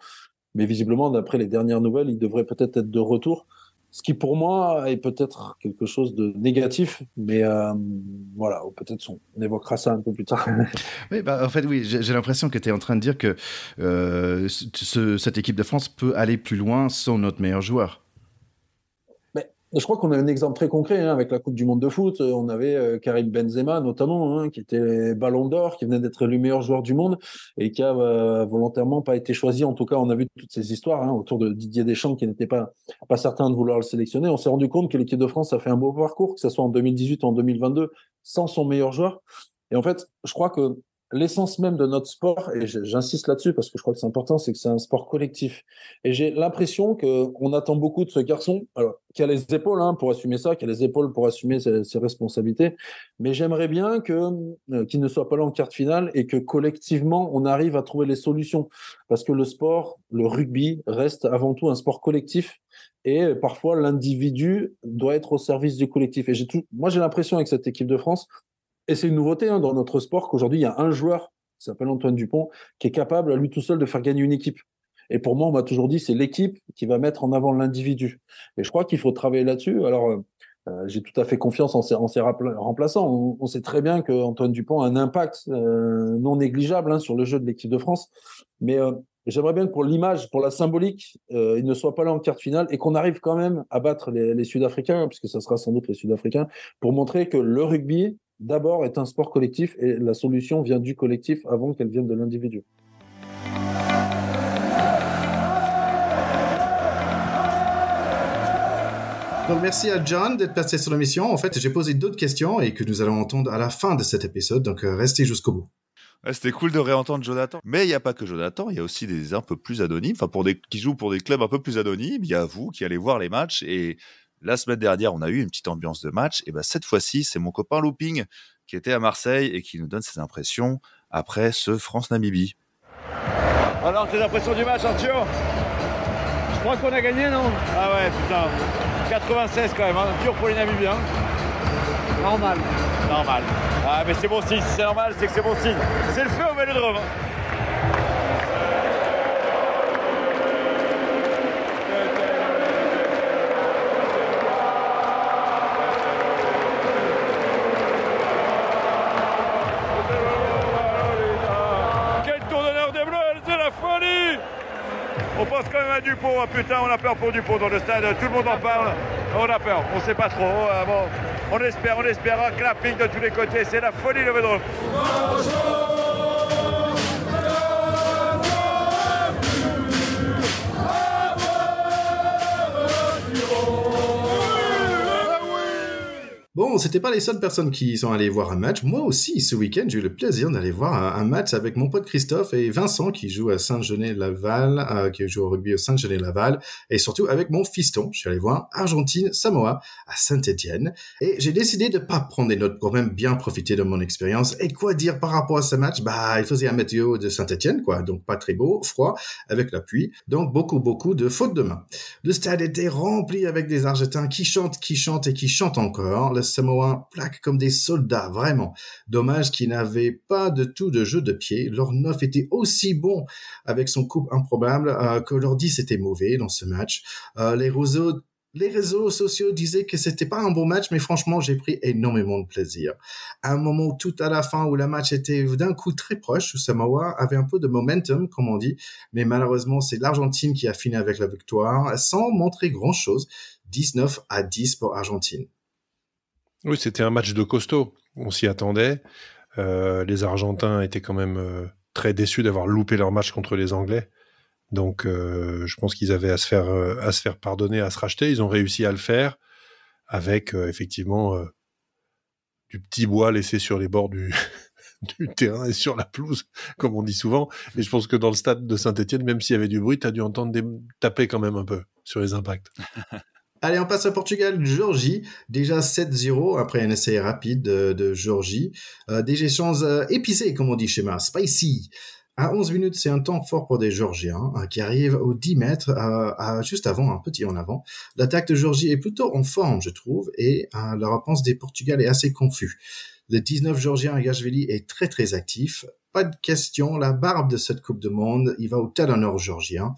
Mais visiblement, d'après les dernières nouvelles, il devrait peut-être être de retour. Ce qui, pour moi, est peut-être quelque chose de négatif. Mais voilà, ou peut-être on évoquera ça un peu plus tard. Oui, en fait, oui, j'ai l'impression que tu es en train de dire que cette équipe de France peut aller plus loin sans notre meilleur joueur. Je crois qu'on a un exemple très concret avec la Coupe du Monde de foot. On avait Karim Benzema notamment, qui était Ballon d'Or, qui venait d'être le meilleur joueur du monde et qui a volontairement pas été choisi. En tout cas, on a vu toutes ces histoires autour de Didier Deschamps qui n'était pas certain de vouloir le sélectionner. On s'est rendu compte que l'équipe de France a fait un beau parcours, que ce soit en 2018 ou en 2022, sans son meilleur joueur. Et en fait, je crois que l'essence même de notre sport, et j'insiste là-dessus parce que je crois que c'est important, c'est que c'est un sport collectif. Et j'ai l'impression qu'on attend beaucoup de ce garçon, alors, qui a les épaules pour assumer ça, qui a les épaules pour assumer ses responsabilités, mais j'aimerais bien qu'il ne soit pas là en quart de finale et que collectivement, on arrive à trouver les solutions. Parce que le sport, le rugby, reste avant tout un sport collectif et parfois l'individu doit être au service du collectif. Et moi, j'ai l'impression avec cette équipe de France, et c'est une nouveauté dans notre sport qu'aujourd'hui, il y a un joueur qui s'appelle Antoine Dupont qui est capable à lui tout seul de faire gagner une équipe. Et pour moi, on m'a toujours dit c'est l'équipe qui va mettre en avant l'individu. Et je crois qu'il faut travailler là-dessus. Alors, j'ai tout à fait confiance en ses remplaçants. On sait très bien qu'Antoine Dupont a un impact non négligeable sur le jeu de l'équipe de France. Mais j'aimerais bien que pour l'image, pour la symbolique, il ne soit pas là en quart de finale et qu'on arrive quand même à battre les Sud-Africains, puisque ça sera sans doute les Sud-Africains, pour montrer que le rugby, d'abord, est un sport collectif et la solution vient du collectif avant qu'elle vienne de l'individu. Donc, merci à John d'être passé sur l'émission. En fait, j'ai posé d'autres questions et que nous allons entendre à la fin de cet épisode. Donc, restez jusqu'au bout. Ouais, c'était cool de réentendre Jonathan. Mais il n'y a pas que Jonathan, il y a aussi des un peu plus anonymes. Enfin, qui jouent pour des clubs un peu plus anonymes. Il y a vous qui allez voir les matchs. Et la semaine dernière, on a eu une petite ambiance de match. Et ben, cette fois-ci, c'est mon copain Looping qui était à Marseille et qui nous donne ses impressions après ce France-Namibie. Alors, tes impressions du match, Arthur? Je crois qu'on a gagné, non? Ah ouais, putain. 96 quand même, dur pour les Namibiens. Normal. Ah mais c'est bon signe, si c'est normal, c'est que c'est bon signe. C'est le feu au Vélodrome. Quel tour d'honneur des Bleus, c'est la folie. On pense quand même à Dupont, putain, on a peur pour Dupont dans le stade, tout le monde en parle, on a peur, on sait pas trop, bon, on espère, un clapping de tous les côtés, c'est la folie le Vélodrome. Bon, c'était pas les seules personnes qui sont allées voir un match. Moi aussi, ce week-end, j'ai eu le plaisir d'aller voir un match avec mon pote Christophe et Vincent qui joue à Saint-Genès-Laval, qui joue au rugby au Saint-Genès-Laval, et surtout avec mon fiston. Je suis allé voir Argentine-Samoa à Saint-Étienne. Et j'ai décidé de pas prendre des notes pour même bien profiter de mon expérience. Et quoi dire par rapport à ce match? Bah, il faisait un météo de Saint-Étienne, quoi. Donc pas très beau, froid, avec la pluie. Donc beaucoup de fautes de main. Le stade était rempli avec des Argentins qui chantent et qui chantent encore. Le Samoa plaque comme des soldats, vraiment. Dommage qu'ils n'avaient pas de tout de jeu de pied. Leur 9 était aussi bon avec son couple improbable que leur 10 était mauvais dans ce match. Les réseaux sociaux disaient que c'était pas un bon match, mais franchement, j'ai pris énormément de plaisir. À un moment tout à la fin où le match était d'un coup très proche, où Samoa avait un peu de momentum, comme on dit, mais malheureusement, c'est l'Argentine qui a fini avec la victoire, sans montrer grand-chose. 19-10 pour Argentine. Oui, c'était un match de costaud. On s'y attendait. Les Argentins étaient quand même très déçus d'avoir loupé leur match contre les Anglais. Donc, je pense qu'ils avaient à se faire pardonner, à se racheter. Ils ont réussi à le faire avec, effectivement, du petit bois laissé sur les bords du terrain et sur la pelouse, comme on dit souvent. Et je pense que dans le stade de Saint-Étienne, même s'il y avait du bruit, t'as dû entendre taper quand même un peu sur les impacts. Allez, on passe à Portugal-Géorgie. Déjà 7-0 après un essai rapide de Géorgie. Des échanges épicés, comme on dit chez moi, spicy. À 11 minutes, c'est un temps fort pour des Géorgiens qui arrivent aux 10 mètres juste avant, un petit en avant. L'attaque de Géorgie est plutôt en forme, je trouve, et la réponse des Portugais est assez confuse. Le 19 Géorgien Agashvili est très très actif. Pas de question, la barbe de cette Coupe du Monde, il va au talonneur géorgien.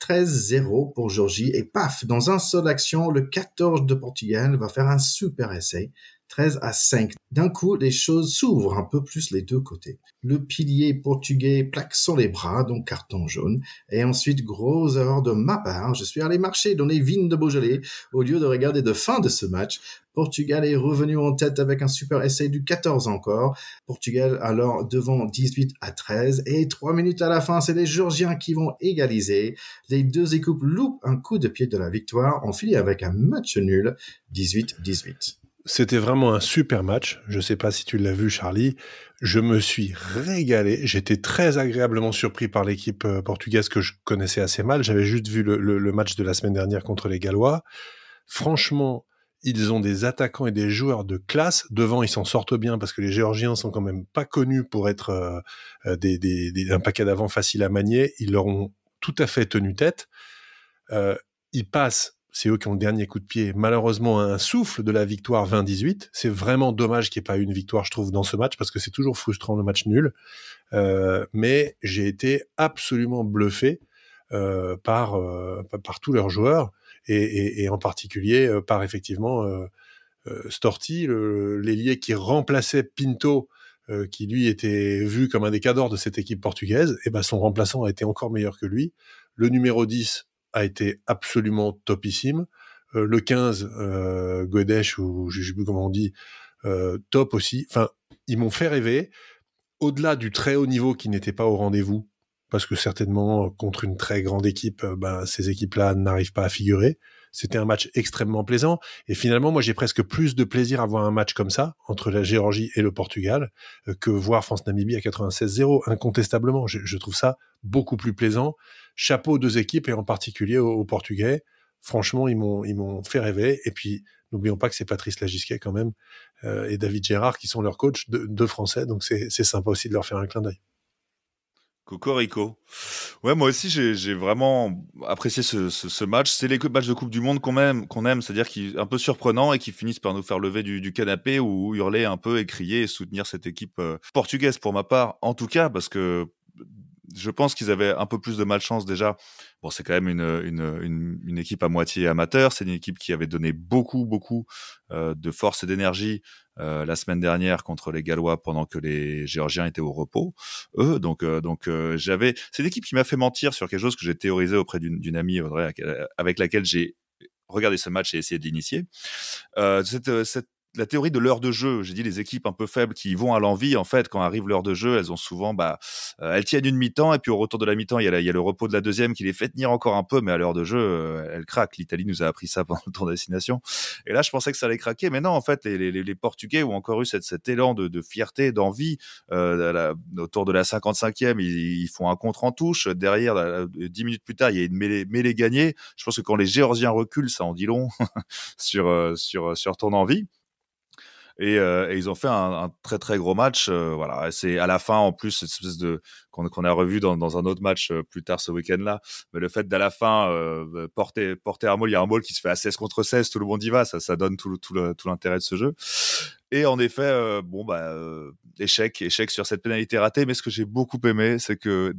13-0 pour Géorgie et paf, dans un seul action, le 14 de Portugal va faire un super essai. 13-5. D'un coup, les choses s'ouvrent un peu plus les deux côtés. Le pilier portugais plaque sur les bras, donc carton jaune. Et ensuite, grosse erreur de ma part. Je suis allé marcher dans les vignes de Beaujolais au lieu de regarder de fin de ce match. Portugal est revenu en tête avec un super essai du 14 encore. Portugal alors devant 18-13. Et 3 minutes à la fin, c'est les Géorgiens qui vont égaliser. Les deux équipes loupent un coup de pied de la victoire. On finit avec un match nul, 18-18. C'était vraiment un super match. Je ne sais pas si tu l'as vu, Charlie. Je me suis régalé. J'étais très agréablement surpris par l'équipe portugaise que je connaissais assez mal. J'avais juste vu le match de la semaine dernière contre les Gallois. Franchement, ils ont des attaquants et des joueurs de classe. Devant, ils s'en sortent bien parce que les Géorgiens sont quand même pas connus pour être un paquet d'avant facile à manier. Ils leur ont tout à fait tenu tête. Ils passent. C'est eux qui ont le dernier coup de pied. Malheureusement, un souffle de la victoire 20-18. C'est vraiment dommage qu'il n'y ait pas eu une victoire, je trouve, dans ce match, parce que c'est toujours frustrant le match nul. Mais j'ai été absolument bluffé par tous leurs joueurs, et en particulier par effectivement Storti, l'ailier qui remplaçait Pinto, qui lui était vu comme un des cadors de cette équipe portugaise. Et ben, son remplaçant a été encore meilleur que lui. Le numéro 10 a été absolument topissime. Le 15, Godesh, ou je ne sais plus comment on dit, top aussi. Enfin, ils m'ont fait rêver. Au-delà du très haut niveau qui n'était pas au rendez-vous, parce que certainement, contre une très grande équipe, ces équipes-là n'arrivent pas à figurer. C'était un match extrêmement plaisant. Et finalement, moi, j'ai presque plus de plaisir à voir un match comme ça, entre la Géorgie et le Portugal, que voir France-Namibie à 96-0, incontestablement. Je trouve ça beaucoup plus plaisant. Chapeau aux deux équipes, et en particulier aux Portugais. Franchement, ils m'ont fait rêver. Et puis, n'oublions pas que c'est Patrice Lagisquet quand même, et David Gérard qui sont leurs coachs, deux Français. Donc, c'est sympa aussi de leur faire un clin d'œil. Cocorico. Ouais, moi aussi, j'ai vraiment apprécié ce match. C'est les matchs de Coupe du Monde qu'on aime, c'est-à-dire qui est un peu surprenant et qui finissent par nous faire lever du canapé ou hurler un peu et crier et soutenir cette équipe portugaise, pour ma part. En tout cas, parce que je pense qu'ils avaient un peu plus de malchance déjà. Bon, c'est quand même une équipe à moitié amateur. C'est une équipe qui avait donné beaucoup de force et d'énergie la semaine dernière contre les Gallois pendant que les Géorgiens étaient au repos. C'est une équipe qui m'a fait mentir sur quelque chose que j'ai théorisé auprès d'une amie, Audrey, avec laquelle j'ai regardé ce match et essayé de l'initier. La théorie de l'heure de jeu. J'ai dit les équipes un peu faibles qui vont à l'envie, en fait, quand arrive l'heure de jeu, elles ont souvent, elles tiennent une mi-temps, et puis au retour de la mi-temps, il y a le repos de la deuxième qui les fait tenir encore un peu, mais à l'heure de jeu, elles craquent. L'Italie nous a appris ça pendant le tour de destination. Et là, je pensais que ça allait craquer, mais non, en fait, les Portugais ont encore eu cet élan de fierté, d'envie. Autour de la 55e, ils font un contre en touche. Derrière, 10 minutes plus tard, il y a une mêlée gagnée. Je pense que quand les Géorgiens reculent, ça en dit long sur ton envie. Et ils ont fait un très très gros match. Voilà, c'est à la fin en plus cette espèce de qu'on a revu dans un autre match plus tard ce week-end-là. Mais le fait d'à la fin porter un ball, il y a un ball qui se fait à 16 contre 16, tout le monde y va, ça donne tout l'intérêt de ce jeu. Et en effet, échec sur cette pénalité ratée. Mais ce que j'ai beaucoup aimé, c'est que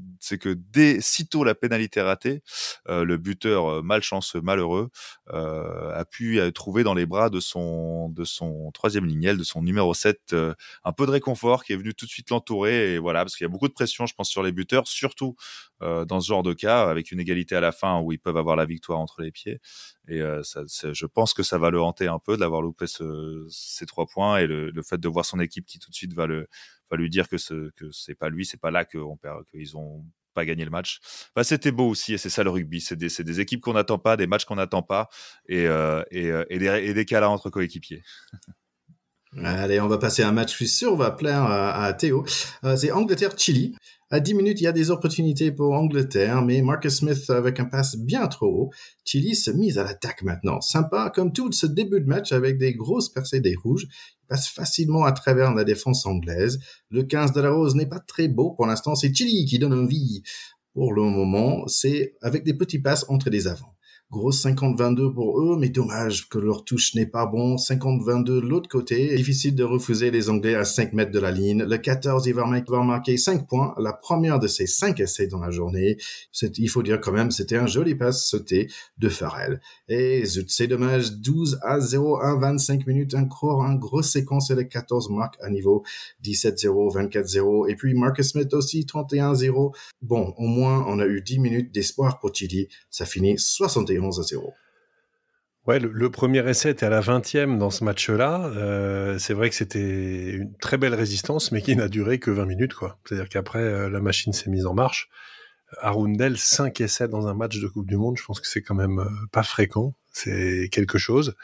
sitôt la pénalité ratée, le buteur malchanceux, malheureux, a pu trouver dans les bras de son troisième lignel, de son numéro 7, un peu de réconfort, qui est venu tout de suite l'entourer. Et voilà, parce qu'il y a beaucoup de pression, je pense, sur les buteurs, surtout dans ce genre de cas, avec une égalité à la fin où ils peuvent avoir la victoire entre les pieds. Et je pense que ça va le hanter un peu d'avoir loupé ces 3 points, et le fait de voir son équipe qui tout de suite va lui dire que c'est pas lui, c'est pas là qu'ils ont pas gagné le match. C'était beau aussi, et c'est ça le rugby, c'est des équipes qu'on n'attend pas, des matchs qu'on n'attend pas, et des câlins entre coéquipiers. Allez, on va passer à un match, je suis sûr, on va plaire à Théo. C'est Angleterre-Chili. À 10 minutes, il y a des opportunités pour Angleterre, mais Marcus Smith avec un pass bien trop haut. Chili se mise à l'attaque maintenant. Sympa comme tout ce début de match avec des grosses percées des rouges. Il passe facilement à travers la défense anglaise. Le 15 de la Rose n'est pas très beau pour l'instant. C'est Chili qui donne envie. Pour le moment, c'est avec des petits passes entre les avants. Grosse 50-22 pour eux, mais dommage que leur touche n'est pas bon. 50-22 de l'autre côté. Difficile de refuser les Anglais à 5 mètres de la ligne. Le 14, il va marquer 5 points. La première de ses 5 essais dans la journée. Il faut dire quand même, c'était un joli passe sauté de Farrell. Et zut, c'est dommage. 12-0, 25 minutes. Encore une grosse séquence et le 14 marque à niveau 17-0, 24-0. Et puis Marcus Smith aussi, 31-0. Bon, au moins, on a eu 10 minutes d'espoir pour Chili. Ça finit 71-0. Ouais, le premier essai était à la 20e dans ce match-là. C'est vrai que c'était une très belle résistance, mais qui n'a duré que 20 minutes, quoi. C'est-à-dire qu'après, la machine s'est mise en marche. Arundel, 5 essais dans un match de Coupe du Monde, je pense que c'est quand même pas fréquent. C'est quelque chose.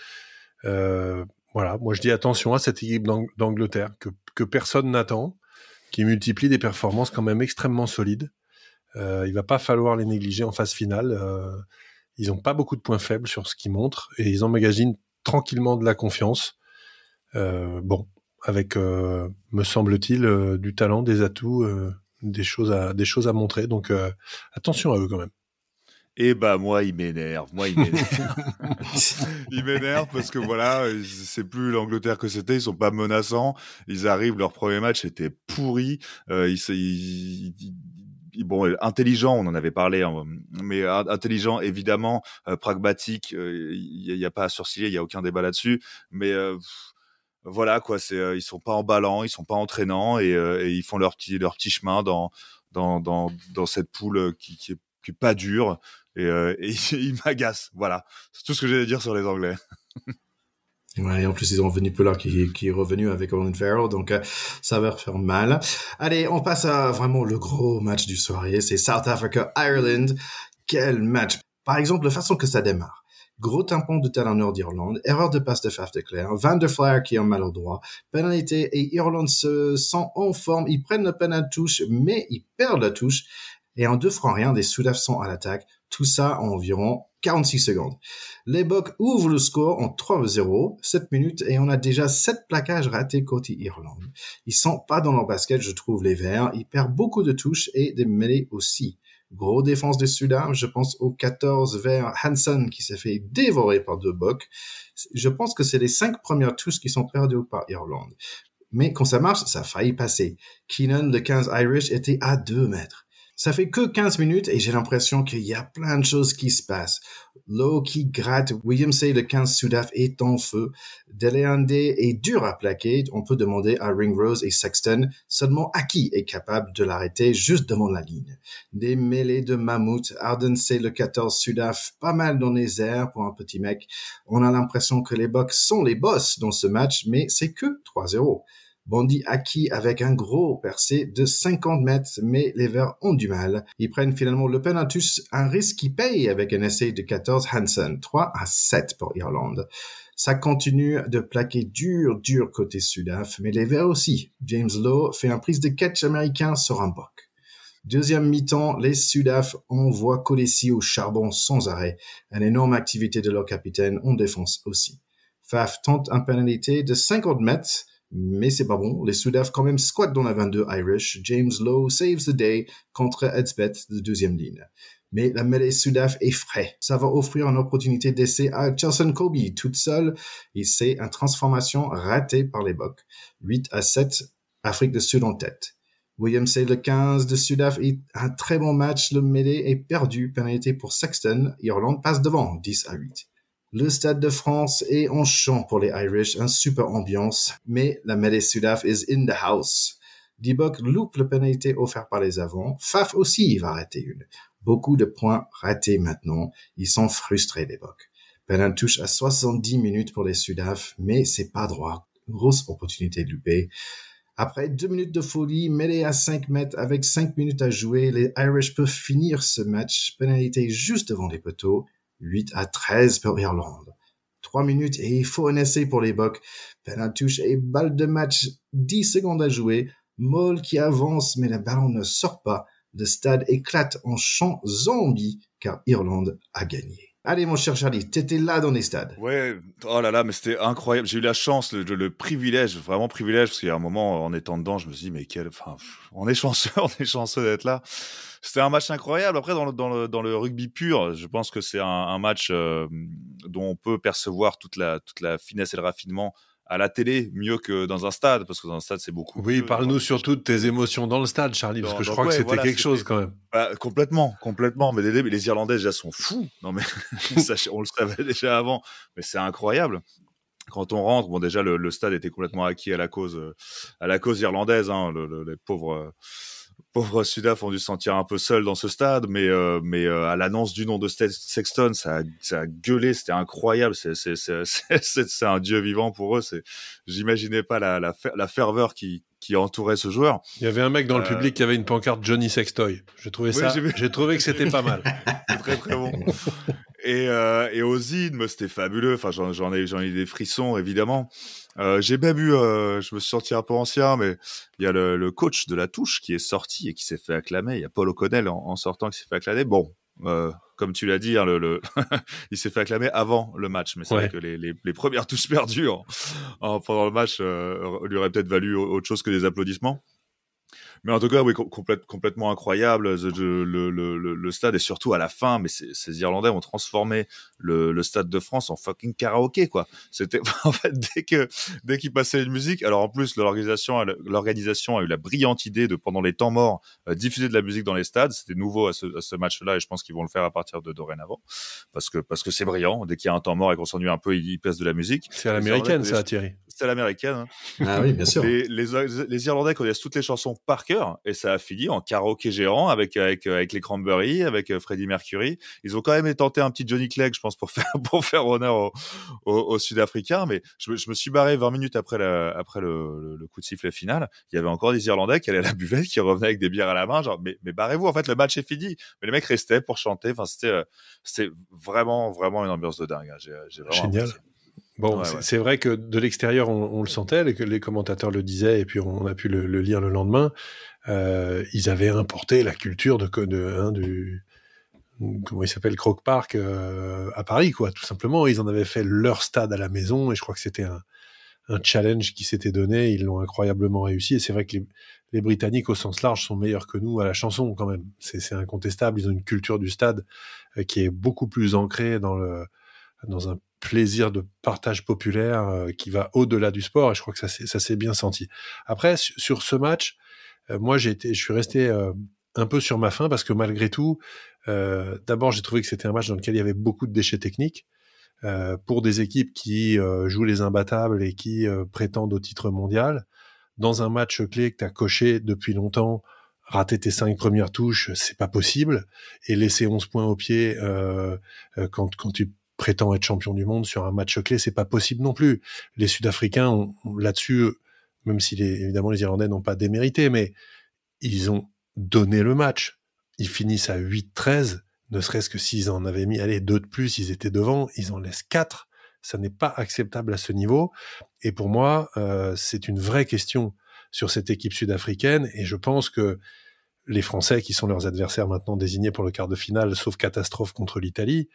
Voilà, moi je dis attention à cette équipe d'Angleterre que personne n'attend, qui multiplie des performances quand même extrêmement solides. Il va pas falloir les négliger en phase finale. Ils n'ont pas beaucoup de points faibles sur ce qu'ils montrent et ils emmagasinent tranquillement de la confiance. Bon, avec, me semble-t-il, du talent, des atouts, des choses à montrer. Donc, attention à eux quand même. Et bah moi il m'énerve. Il m'énerve parce que voilà, c'est plus l'Angleterre que c'était, ils sont pas menaçants, ils arrivent, leur premier match était pourri, bon, intelligent, on en avait parlé, hein, mais intelligent, évidemment, pragmatique, il y a pas à sourciller, il y a aucun débat là-dessus, mais voilà quoi, ils sont pas emballants, ils sont pas entraînants et ils font leur petit chemin dans cette poule qui est pas dure et ils m'agacent. Voilà, c'est tout ce que j'ai à dire sur les Anglais. Ouais, et en plus, ils ont revenu Pollard qui est revenu avec Owen Farrell, donc ça va faire mal. Allez, on passe à vraiment le gros match du soirée, c'est South Africa-Ireland. Quel match! Par exemple, la façon que ça démarre. Gros tampon de talonneur d'Irlande, erreur de passe de Faf de Clerc, Van der Flaer qui est en maladroit, pénalité et Irlande se sent en forme, ils prennent le pénal touche, mais ils perdent la touche. Et en 2 francs rien, des Soudaf sont à l'attaque. Tout ça en environ 46 secondes. Les Bocs ouvrent le score en 3-0, 7 minutes, et on a déjà 7 plaquages ratés côté Irlande. Ils sont pas dans leur basket, je trouve, les Verts. Ils perdent beaucoup de touches et des mêlées aussi. Gros défense des Sudaf, je pense au 14 Verts Hansen qui s'est fait dévorer par 2 Bocs. Je pense que c'est les 5 premières touches qui sont perdues par Irlande. Mais quand ça marche, ça a failli passer. Keenan, le 15 Irish, était à 2 mètres. Ça fait que 15 minutes et j'ai l'impression qu'il y a plein de choses qui se passent. Lowe qui gratte, William Say, le 15 Sudaf, est en feu. Deleande est dur à plaquer. On peut demander à Ringrose et Sexton seulement à qui est capable de l'arrêter juste devant la ligne. Des mêlées de mammouth. Arden Say, le 14 Sudaf, pas mal dans les airs pour un petit mec. On a l'impression que les Bucks sont les boss dans ce match, mais c'est que 3-0. Bondy acquis avec un gros percé de 50 mètres, mais les Verts ont du mal. Ils prennent finalement le penalty, un risque qui paye avec un essai de 14 Hansen, 3-7 pour Irlande. Ça continue de plaquer dur côté Sudaf, mais les Verts aussi. James Lowe fait un prise de catch américain sur un Boc. Deuxième mi-temps, les Sudaf envoient Codessi au charbon sans arrêt. Une énorme activité de leur capitaine en défense aussi. Faf tente un pénalité de 50 mètres, mais c'est pas bon. Les Sudaf quand même squattent dans la 22 Irish. James Lowe saves the day contre Edsbeth de deuxième ligne. Mais la mêlée Sudaf est frais. Ça va offrir une opportunité d'essai à Chelsea Kobe toute seule. Et c'est une transformation ratée par les Bocs. 8-7, Afrique du Sud en tête. William Say, le 15 de Sudaf, est un très bon match. Le mêlée est perdu. Pénalité pour Sexton. Irlande passe devant, 10-8. Le Stade de France est en chant pour les Irish, un super ambiance, mais la mêlée Sudaf is in the house. Diboc loupe le pénalité offert par les avants. Faf aussi va rater une. Beaucoup de points ratés maintenant. Ils sont frustrés, les Bocs. Penal touche à 70 minutes pour les Sudaf, mais c'est pas droit. Grosse opportunité de louper. Après 2 minutes de folie, mêlée à 5 mètres avec 5 minutes à jouer, les Irish peuvent finir ce match. Pénalité juste devant les poteaux. 8-13 pour Irlande. 3 minutes et il faut un essai pour les Bocs. Penalty touche et balle de match, 10 secondes à jouer. Moll qui avance, mais le ballon ne sort pas. Le stade éclate en chant zombie, car Irlande a gagné. Allez, mon cher Charlie, t'étais là dans les stades. Ouais, oh là là, mais c'était incroyable. J'ai eu la chance, le privilège, vraiment privilège, parce qu'il y a un moment, en étant dedans, je me suis dit, mais on est chanceux d'être là. C'était un match incroyable. Après, dans le rugby pur, je pense que c'est un match dont on peut percevoir toute la finesse et le raffinement à la télé mieux que dans un stade, parce que dans un stade c'est beaucoup. Oui, parle-nous surtout de tes émotions dans le stade, Charlie, parce que je crois que c'était quelque chose quand même. Bah, complètement. Mais les Irlandais déjà sont fous. Non mais on le savait déjà avant, mais c'est incroyable. Quand on rentre, bon déjà le stade était complètement acquis à la cause irlandaise. Hein, les pauvres Sudaf ont dû se sentir un peu seuls dans ce stade, mais à l'annonce du nom de Sexton, ça a gueulé, c'était incroyable. C'est un dieu vivant pour eux. J'imaginais pas la ferveur qui entourait ce joueur. Il y avait un mec dans le public qui avait une pancarte Johnny Sextoy. J'ai trouvé que c'était pas mal. C'est très très bon. Et aux Idm, c'était fabuleux. Enfin, j'en ai eu des frissons évidemment. J'ai même eu, je me suis senti un peu ancien, mais il y a le coach de la touche qui est sorti et qui s'est fait acclamer. Il y a Paul O'Connell en sortant qui s'est fait acclamer. Bon, comme tu l'as dit, hein, il s'est fait acclamer avant le match, mais c'est vrai que les premières touches perdues pendant le match lui auraient peut-être valu autre chose que des applaudissements. Mais en tout cas, oui, complètement incroyable le stade, et surtout à la fin, mais ces Irlandais ont transformé le Stade de France en fucking karaoké, quoi. C'était en fait dès qu'ils passaient une musique, alors en plus l'organisation a eu la brillante idée de, pendant les temps morts, diffuser de la musique dans les stades. C'était nouveau à ce match-là, et je pense qu'ils vont le faire à partir de dorénavant, parce que c'est brillant. Dès qu'il y a un temps mort et qu'on s'ennuie un peu, ils passent de la musique. C'est à l'américaine, ça, Thierry. C'est à l'américaine. Hein. Ah oui, bien sûr. Les Irlandais connaissent toutes les chansons par cœur, et ça a fini en karaoké géant avec les Cranberries, avec Freddie Mercury. Ils ont quand même tenté un petit Johnny Clegg, je pense, pour faire honneur aux Sud-Africains, mais je me suis barré 20 minutes après le coup de sifflet final. Il y avait encore des Irlandais qui allaient à la buvette, qui revenaient avec des bières à la main, genre mais barrez-vous, en fait le match est fini. Mais les mecs restaient pour chanter. Enfin, c'était vraiment une ambiance de dingue. Hein. J'ai vraiment génial. apprécié. Bon, c'est vrai que de l'extérieur, on le sentait, que les commentateurs le disaient, et puis on a pu le lire le lendemain. Ils avaient importé la culture du comment il s'appelle, Croke Park à Paris, quoi. Tout simplement, ils en avaient fait leur stade à la maison, et je crois que c'était un challenge qui s'était donné. Ils l'ont incroyablement réussi, et c'est vrai que les Britanniques, au sens large, sont meilleurs que nous à la chanson, quand même. C'est incontestable. Ils ont une culture du stade qui est beaucoup plus ancrée dans un plaisir de partage populaire qui va au-delà du sport, et je crois que ça s'est bien senti. Après, sur ce match, moi je suis resté un peu sur ma faim, parce que malgré tout, d'abord j'ai trouvé que c'était un match dans lequel il y avait beaucoup de déchets techniques pour des équipes qui jouent les imbattables et qui prétendent au titre mondial. Dans un match clé que tu as coché depuis longtemps, rater tes 5 premières touches, c'est pas possible, et laisser 11 points au pied quand tu prétend être champion du monde sur un match clé, c'est pas possible non plus. Les Sud-Africains ont là-dessus, même si évidemment les Irlandais n'ont pas démérité, mais ils ont donné le match. Ils finissent à 8-13, ne serait-ce que s'ils en avaient mis 2 de plus, ils étaient devant, ils en laissent 4. Ça n'est pas acceptable à ce niveau. Et pour moi, c'est une vraie question sur cette équipe sud-africaine, et je pense que les Français, qui sont leurs adversaires maintenant désignés pour le quart de finale, sauf catastrophe contre l'Italie,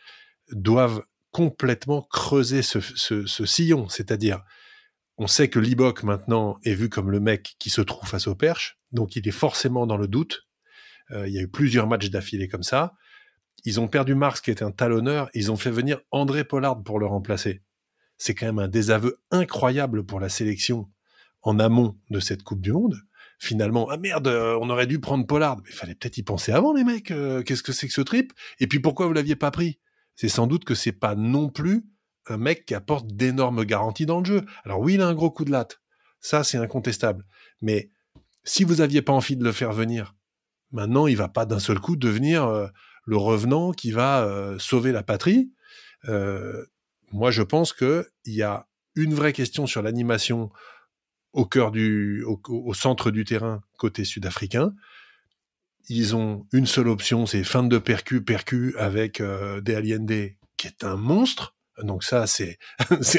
doivent complètement creuser ce sillon. C'est-à-dire, on sait que Libock maintenant est vu comme le mec qui se trouve face au perche, donc il est forcément dans le doute. Il y a eu plusieurs matchs d'affilée comme ça. Ils ont perdu Marx, qui était un talonneur, ils ont fait venir André Pollard pour le remplacer. C'est quand même un désaveu incroyable pour la sélection en amont de cette Coupe du Monde. Finalement, ah merde, on aurait dû prendre Pollard. Mais il fallait peut-être y penser avant, les mecs. Qu'est-ce que c'est que ce trip ? Et puis pourquoi vous l'aviez pas pris ? C'est sans doute que c'est pas non plus un mec qui apporte d'énormes garanties dans le jeu. Alors oui, il a un gros coup de latte. Ça, c'est incontestable. Mais si vous aviez pas envie de le faire venir, maintenant, il va pas d'un seul coup devenir le revenant qui va sauver la patrie. Moi, je pense qu'il y a une vraie question sur l'animation au centre du terrain côté sud-africain. Ils ont une seule option, c'est fin de percu avec De Allende, qui est un monstre. Donc ça, c'est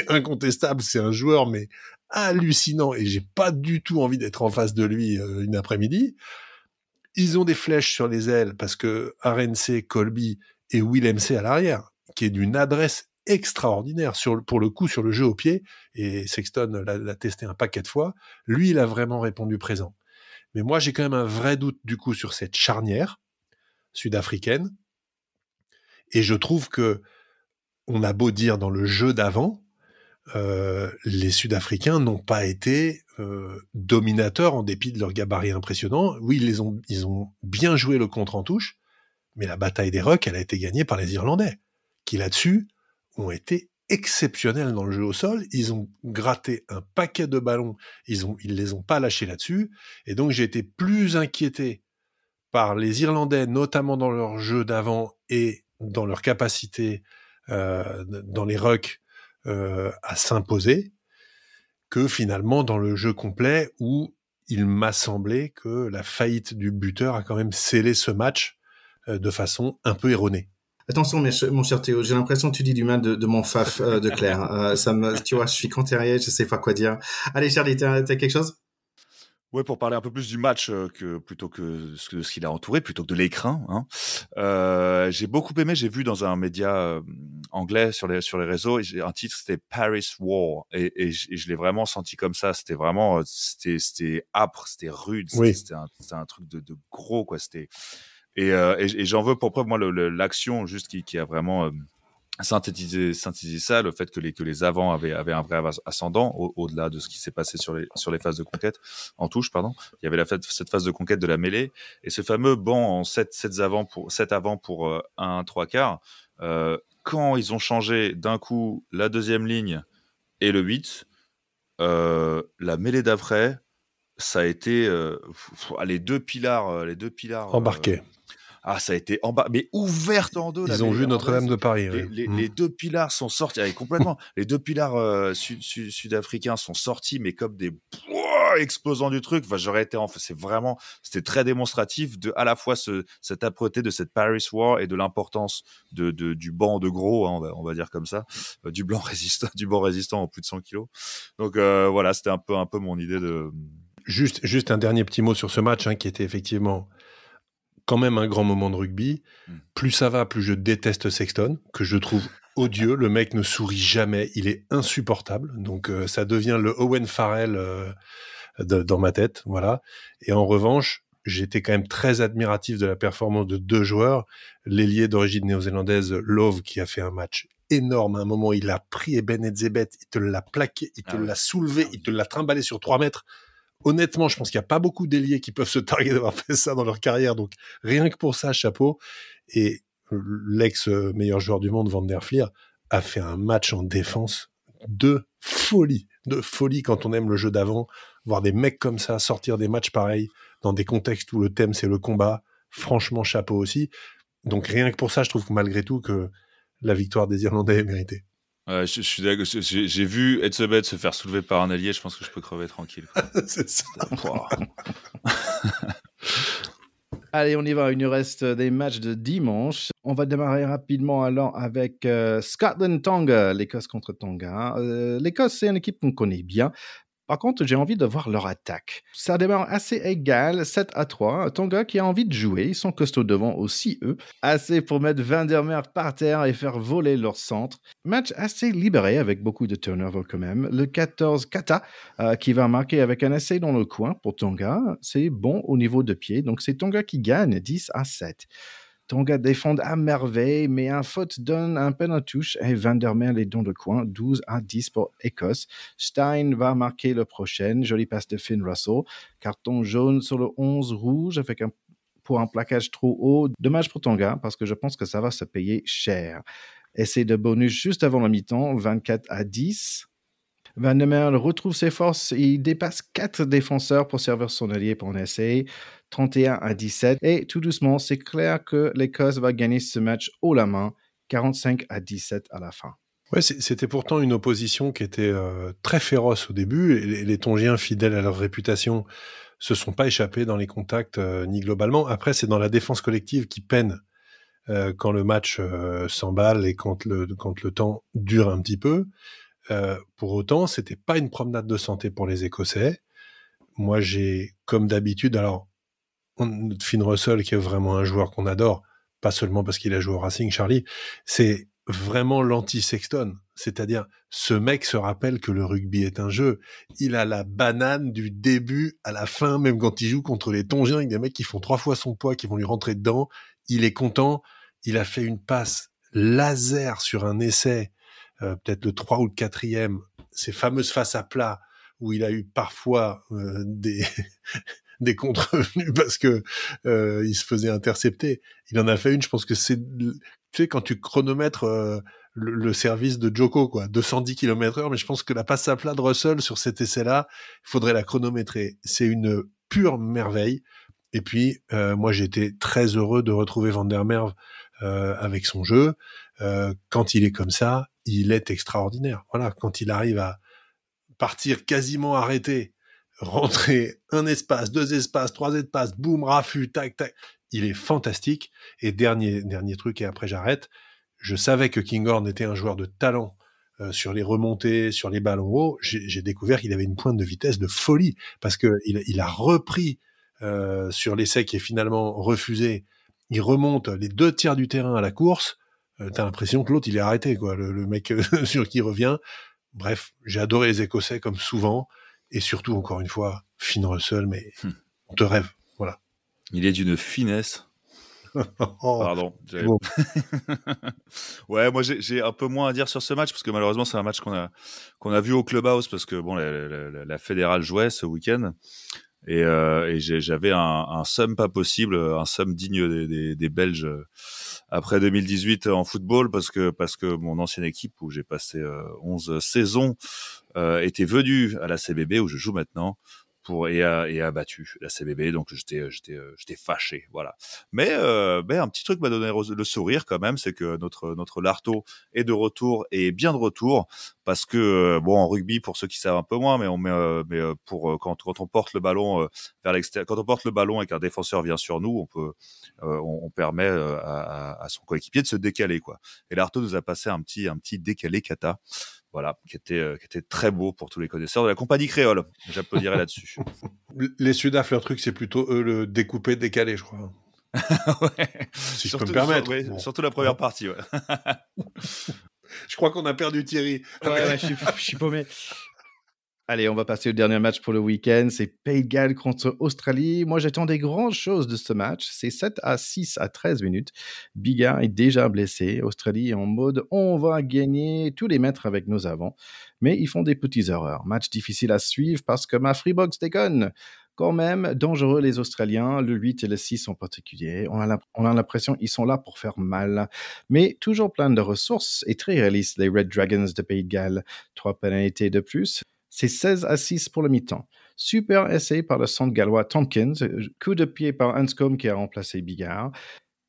incontestable, c'est un joueur mais hallucinant et j'ai pas du tout envie d'être en face de lui une après-midi. Ils ont des flèches sur les ailes parce que RNC, Colby et Will MC à l'arrière, qui est d'une adresse extraordinaire pour le coup sur le jeu au pied, et Sexton l'a testé un paquet de fois. Lui, il a vraiment répondu présent. Mais moi, j'ai quand même un vrai doute du coup sur cette charnière sud-africaine, et je trouve que on a beau dire dans le jeu d'avant, les Sud-Africains n'ont pas été dominateurs en dépit de leur gabarit impressionnant. Oui, ils ont bien joué le contre en touche, mais la bataille des rucks, elle a été gagnée par les Irlandais, qui là-dessus ont été exceptionnels dans le jeu au sol. Ils ont gratté un paquet de ballons, ils les ont pas lâchés là-dessus, et donc j'ai été plus inquiété par les Irlandais, notamment dans leur jeu d'avant et dans leur capacité dans les rucks à s'imposer, que finalement dans le jeu complet où il m'a semblé que la faillite du buteur a quand même scellé ce match de façon un peu erronée. Attention, mon cher Théo, j'ai l'impression que tu dis du mal de mon faf de Claire. Tu vois, je suis contrarié, je sais pas quoi dire. Allez, Charlie, t'as quelque chose? Ouais, pour parler un peu plus du match plutôt que ce qu'il a entouré, plutôt que de l'écrin. Hein. J'ai beaucoup aimé. J'ai vu dans un média anglais sur les réseaux, un titre, c'était Paris War, et je l'ai vraiment senti comme ça. C'était vraiment, c'était âpre, c'était rude, oui. C'était un truc de gros, quoi. C'était et j'en veux pour preuve moi l'action juste qui a vraiment synthétiser ça, le fait que les avants avaient un vrai ascendant au-delà de ce qui s'est passé sur les phases de conquête en touche, pardon. Il y avait cette phase de conquête de la mêlée et ce fameux banc en 7 avant pour 1 3/4. Quand ils ont changé d'un coup la deuxième ligne et le 8, la mêlée d'après, ça a été les deux pilars embarqués. Ça a été mais ouverte en deux. Ils ont vu Notre-Dame de Paris. Les deux pilars sont sortis complètement. Les deux pilars sud-africains sont sortis, mais comme des explosants du truc. Enfin, j'aurais été c'était très démonstratif de à la fois cette âpreté de cette Paris War et de l'importance du banc de gros, hein, on va dire comme ça, du banc résistant en plus de 100 kilos. Donc voilà, c'était un peu mon idée de. Juste un dernier petit mot sur ce match, hein, qui était effectivement quand même un grand moment de rugby. Plus ça va, plus je déteste Sexton, que je trouve odieux. Le mec ne sourit jamais, il est insupportable. Donc ça devient le Owen Farrell dans ma tête, voilà. Et en revanche, j'étais quand même très admiratif de la performance de deux joueurs. L'ailier d'origine néo-zélandaise, Love, qui a fait un match énorme. À un moment, il a pris Eben Etzebeth, il te l'a plaqué, il te l'a soulevé, il te l'a trimballé sur 3 mètres. Honnêtement, je pense qu'il n'y a pas beaucoup d'ailiers qui peuvent se targuer d'avoir fait ça dans leur carrière. Donc, rien que pour ça, chapeau. Et l'ex-meilleur joueur du monde, Van der Flier, a fait un match en défense de folie quand on aime le jeu d'avant. Voir des mecs comme ça sortir des matchs pareils dans des contextes où le thème, c'est le combat. Franchement, chapeau aussi. Donc, rien que pour ça, je trouve que malgré tout, que la victoire des Irlandais est méritée. Je suis d'accord. J'ai vu Etzebeth se faire soulever par un allié. Je pense que je peux crever tranquille. C'est ça. Allez, on y va. Il nous reste des matchs de dimanche. On va démarrer rapidement alors avec Scotland-Tonga, l'Écosse contre Tonga. L'Écosse, c'est une équipe qu'on connaît bien. Par contre, j'ai envie de voir leur attaque. Ça démarre assez égal, 7-3. Tonga qui a envie de jouer, ils sont costauds devant aussi, eux. Assez pour mettre Van der Merwe par terre et faire voler leur centre. Match assez libéré avec beaucoup de turnover quand même. Le 14, Kata, qui va marquer avec un essai dans le coin pour Tonga. C'est bon au niveau de pied, donc c'est Tonga qui gagne 10-7. Tonga défend à merveille, mais un faute donne un peine à touche et Van der Merwe est dans le coin, 12-10 pour Écosse. Stein va marquer le prochain, jolie passe de Finn Russell. Carton jaune sur le 11 rouge pour un plaquage trop haut. Dommage pour Tonga, parce que je pense que ça va se payer cher. Essai de bonus juste avant la mi-temps, 24-10. Van der Merwe retrouve ses forces, il dépasse 4 défenseurs pour servir son allié pour un essai, 31-17. Et tout doucement, c'est clair que l'Écosse va gagner ce match haut la main, 45-17 à la fin. Ouais, c'était pourtant une opposition qui était très féroce au début. Et les Tongiens, fidèles à leur réputation, se sont pas échappés dans les contacts ni globalement. Après, c'est dans la défense collective qui peine quand le match s'emballe et quand le temps dure un petit peu. Pour autant, c'était pas une promenade de santé pour les Écossais. Moi, j'ai, comme d'habitude, alors, Finn Russell, qui est vraiment un joueur qu'on adore, pas seulement parce qu'il a joué au Racing, Charlie, c'est vraiment l'anti-Sexton. C'est-à-dire, ce mec se rappelle que le rugby est un jeu. Il a la banane du début à la fin, même quand il joue contre les Tongiens, avec des mecs qui font 3 fois son poids, qui vont lui rentrer dedans. Il est content. Il a fait une passe laser sur un essai, peut-être le 3 ou le 4e, ces fameuses faces à plat, où il a eu parfois des contrevenus parce que il se faisait intercepter. Il en a fait une, je pense que c'est, tu sais, quand tu chronomètres le service de Joko, quoi, 210 km/h, mais je pense que la passe à plat de Russell sur cet essai-là, il faudrait la chronométrer. C'est une pure merveille. Et puis, moi, j'ai été très heureux de retrouver Van der Merwe avec son jeu. Quand il est comme ça, il est extraordinaire. Voilà, quand il arrive à partir quasiment arrêté, rentrer un espace, 2 espaces, 3 espaces, boum, raffut, tac, tac. Il est fantastique. Et dernier truc, et après j'arrête, je savais que Kinghorn était un joueur de talent sur les remontées, sur les ballons hauts. J'ai découvert qu'il avait une pointe de vitesse de folie, parce que il a repris sur l'essai qui est finalement refusé. Il remonte les 2 tiers du terrain à la course. T'as l'impression que l'autre, il est arrêté, quoi. Le mec sur qui il revient. Bref, j'ai adoré les Écossais comme souvent. Et surtout, encore une fois, Finn Russell, mais on te rêve, voilà. Il est d'une finesse. Pardon. Bon. Ouais, moi j'ai un peu moins à dire sur ce match parce que malheureusement c'est un match qu'on a vu au Clubhouse parce que bon la fédérale jouait ce week-end et j'avais un somme pas possible, un somme digne des Belges après 2018 en football parce que mon ancienne équipe où j'ai passé 11 saisons était venue à la CBB où je joue maintenant et a battu la CBB, donc j'étais fâché, voilà. Mais un petit truc m'a donné le sourire quand même, c'est que notre Lartaud est de retour et bien de retour parce que bon en rugby pour ceux qui savent un peu moins, mais pour quand on porte le ballon vers l'extérieur, quand on porte le ballon et qu'un défenseur vient sur nous, on permet à son coéquipier de se décaler quoi. Et Lartaud nous a passé un petit décalé kata. Voilà, qui était très beau pour tous les connaisseurs de la compagnie créole. J'applaudirai là-dessus. Les Sudaf, leur truc, c'est plutôt eux le découper, décaler, je crois. Ouais. Si je peux me permettre. Bon. Surtout la première partie, ouais. Je crois qu'on a perdu Thierry. Ouais, je suis paumé. Allez, on va passer au dernier match pour le week-end. C'est Pays de Galles contre Australie. Moi, j'attendais grand chose de ce match. C'est 7-6 à 13 minutes. Biggar est déjà blessé. Australie est en mode « on va gagner tous les mètres avec nos avants ». Mais ils font des petites erreurs. Match difficile à suivre parce que ma Freebox déconne. Quand même, dangereux les Australiens, le 8 et le 6 en particulier. On a l'impression qu'ils sont là pour faire mal. Mais toujours plein de ressources et très réalistes, les Red Dragons de Pays de Galles. 3 pénalités de plus. C'est 16-6 pour le mi-temps. Super essai par le centre gallois Tompkins. Coup de pied par Anscombe qui a remplacé Biggar.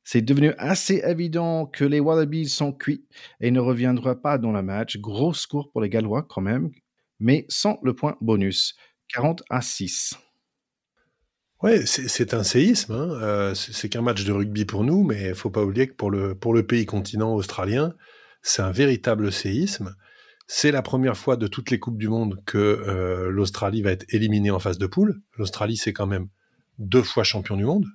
C'est devenu assez évident que les Wallabies sont cuits et ne reviendront pas dans le match. Gros score pour les Gallois quand même, mais sans le point bonus. 40-6. Ouais, c'est un séisme. Hein. C'est qu'un match de rugby pour nous, mais il ne faut pas oublier que pour le pays continent australien, c'est un véritable séisme. C'est la première fois de toutes les Coupes du Monde que l'Australie va être éliminée en phase de poule. L'Australie, c'est quand même 2 fois champion du monde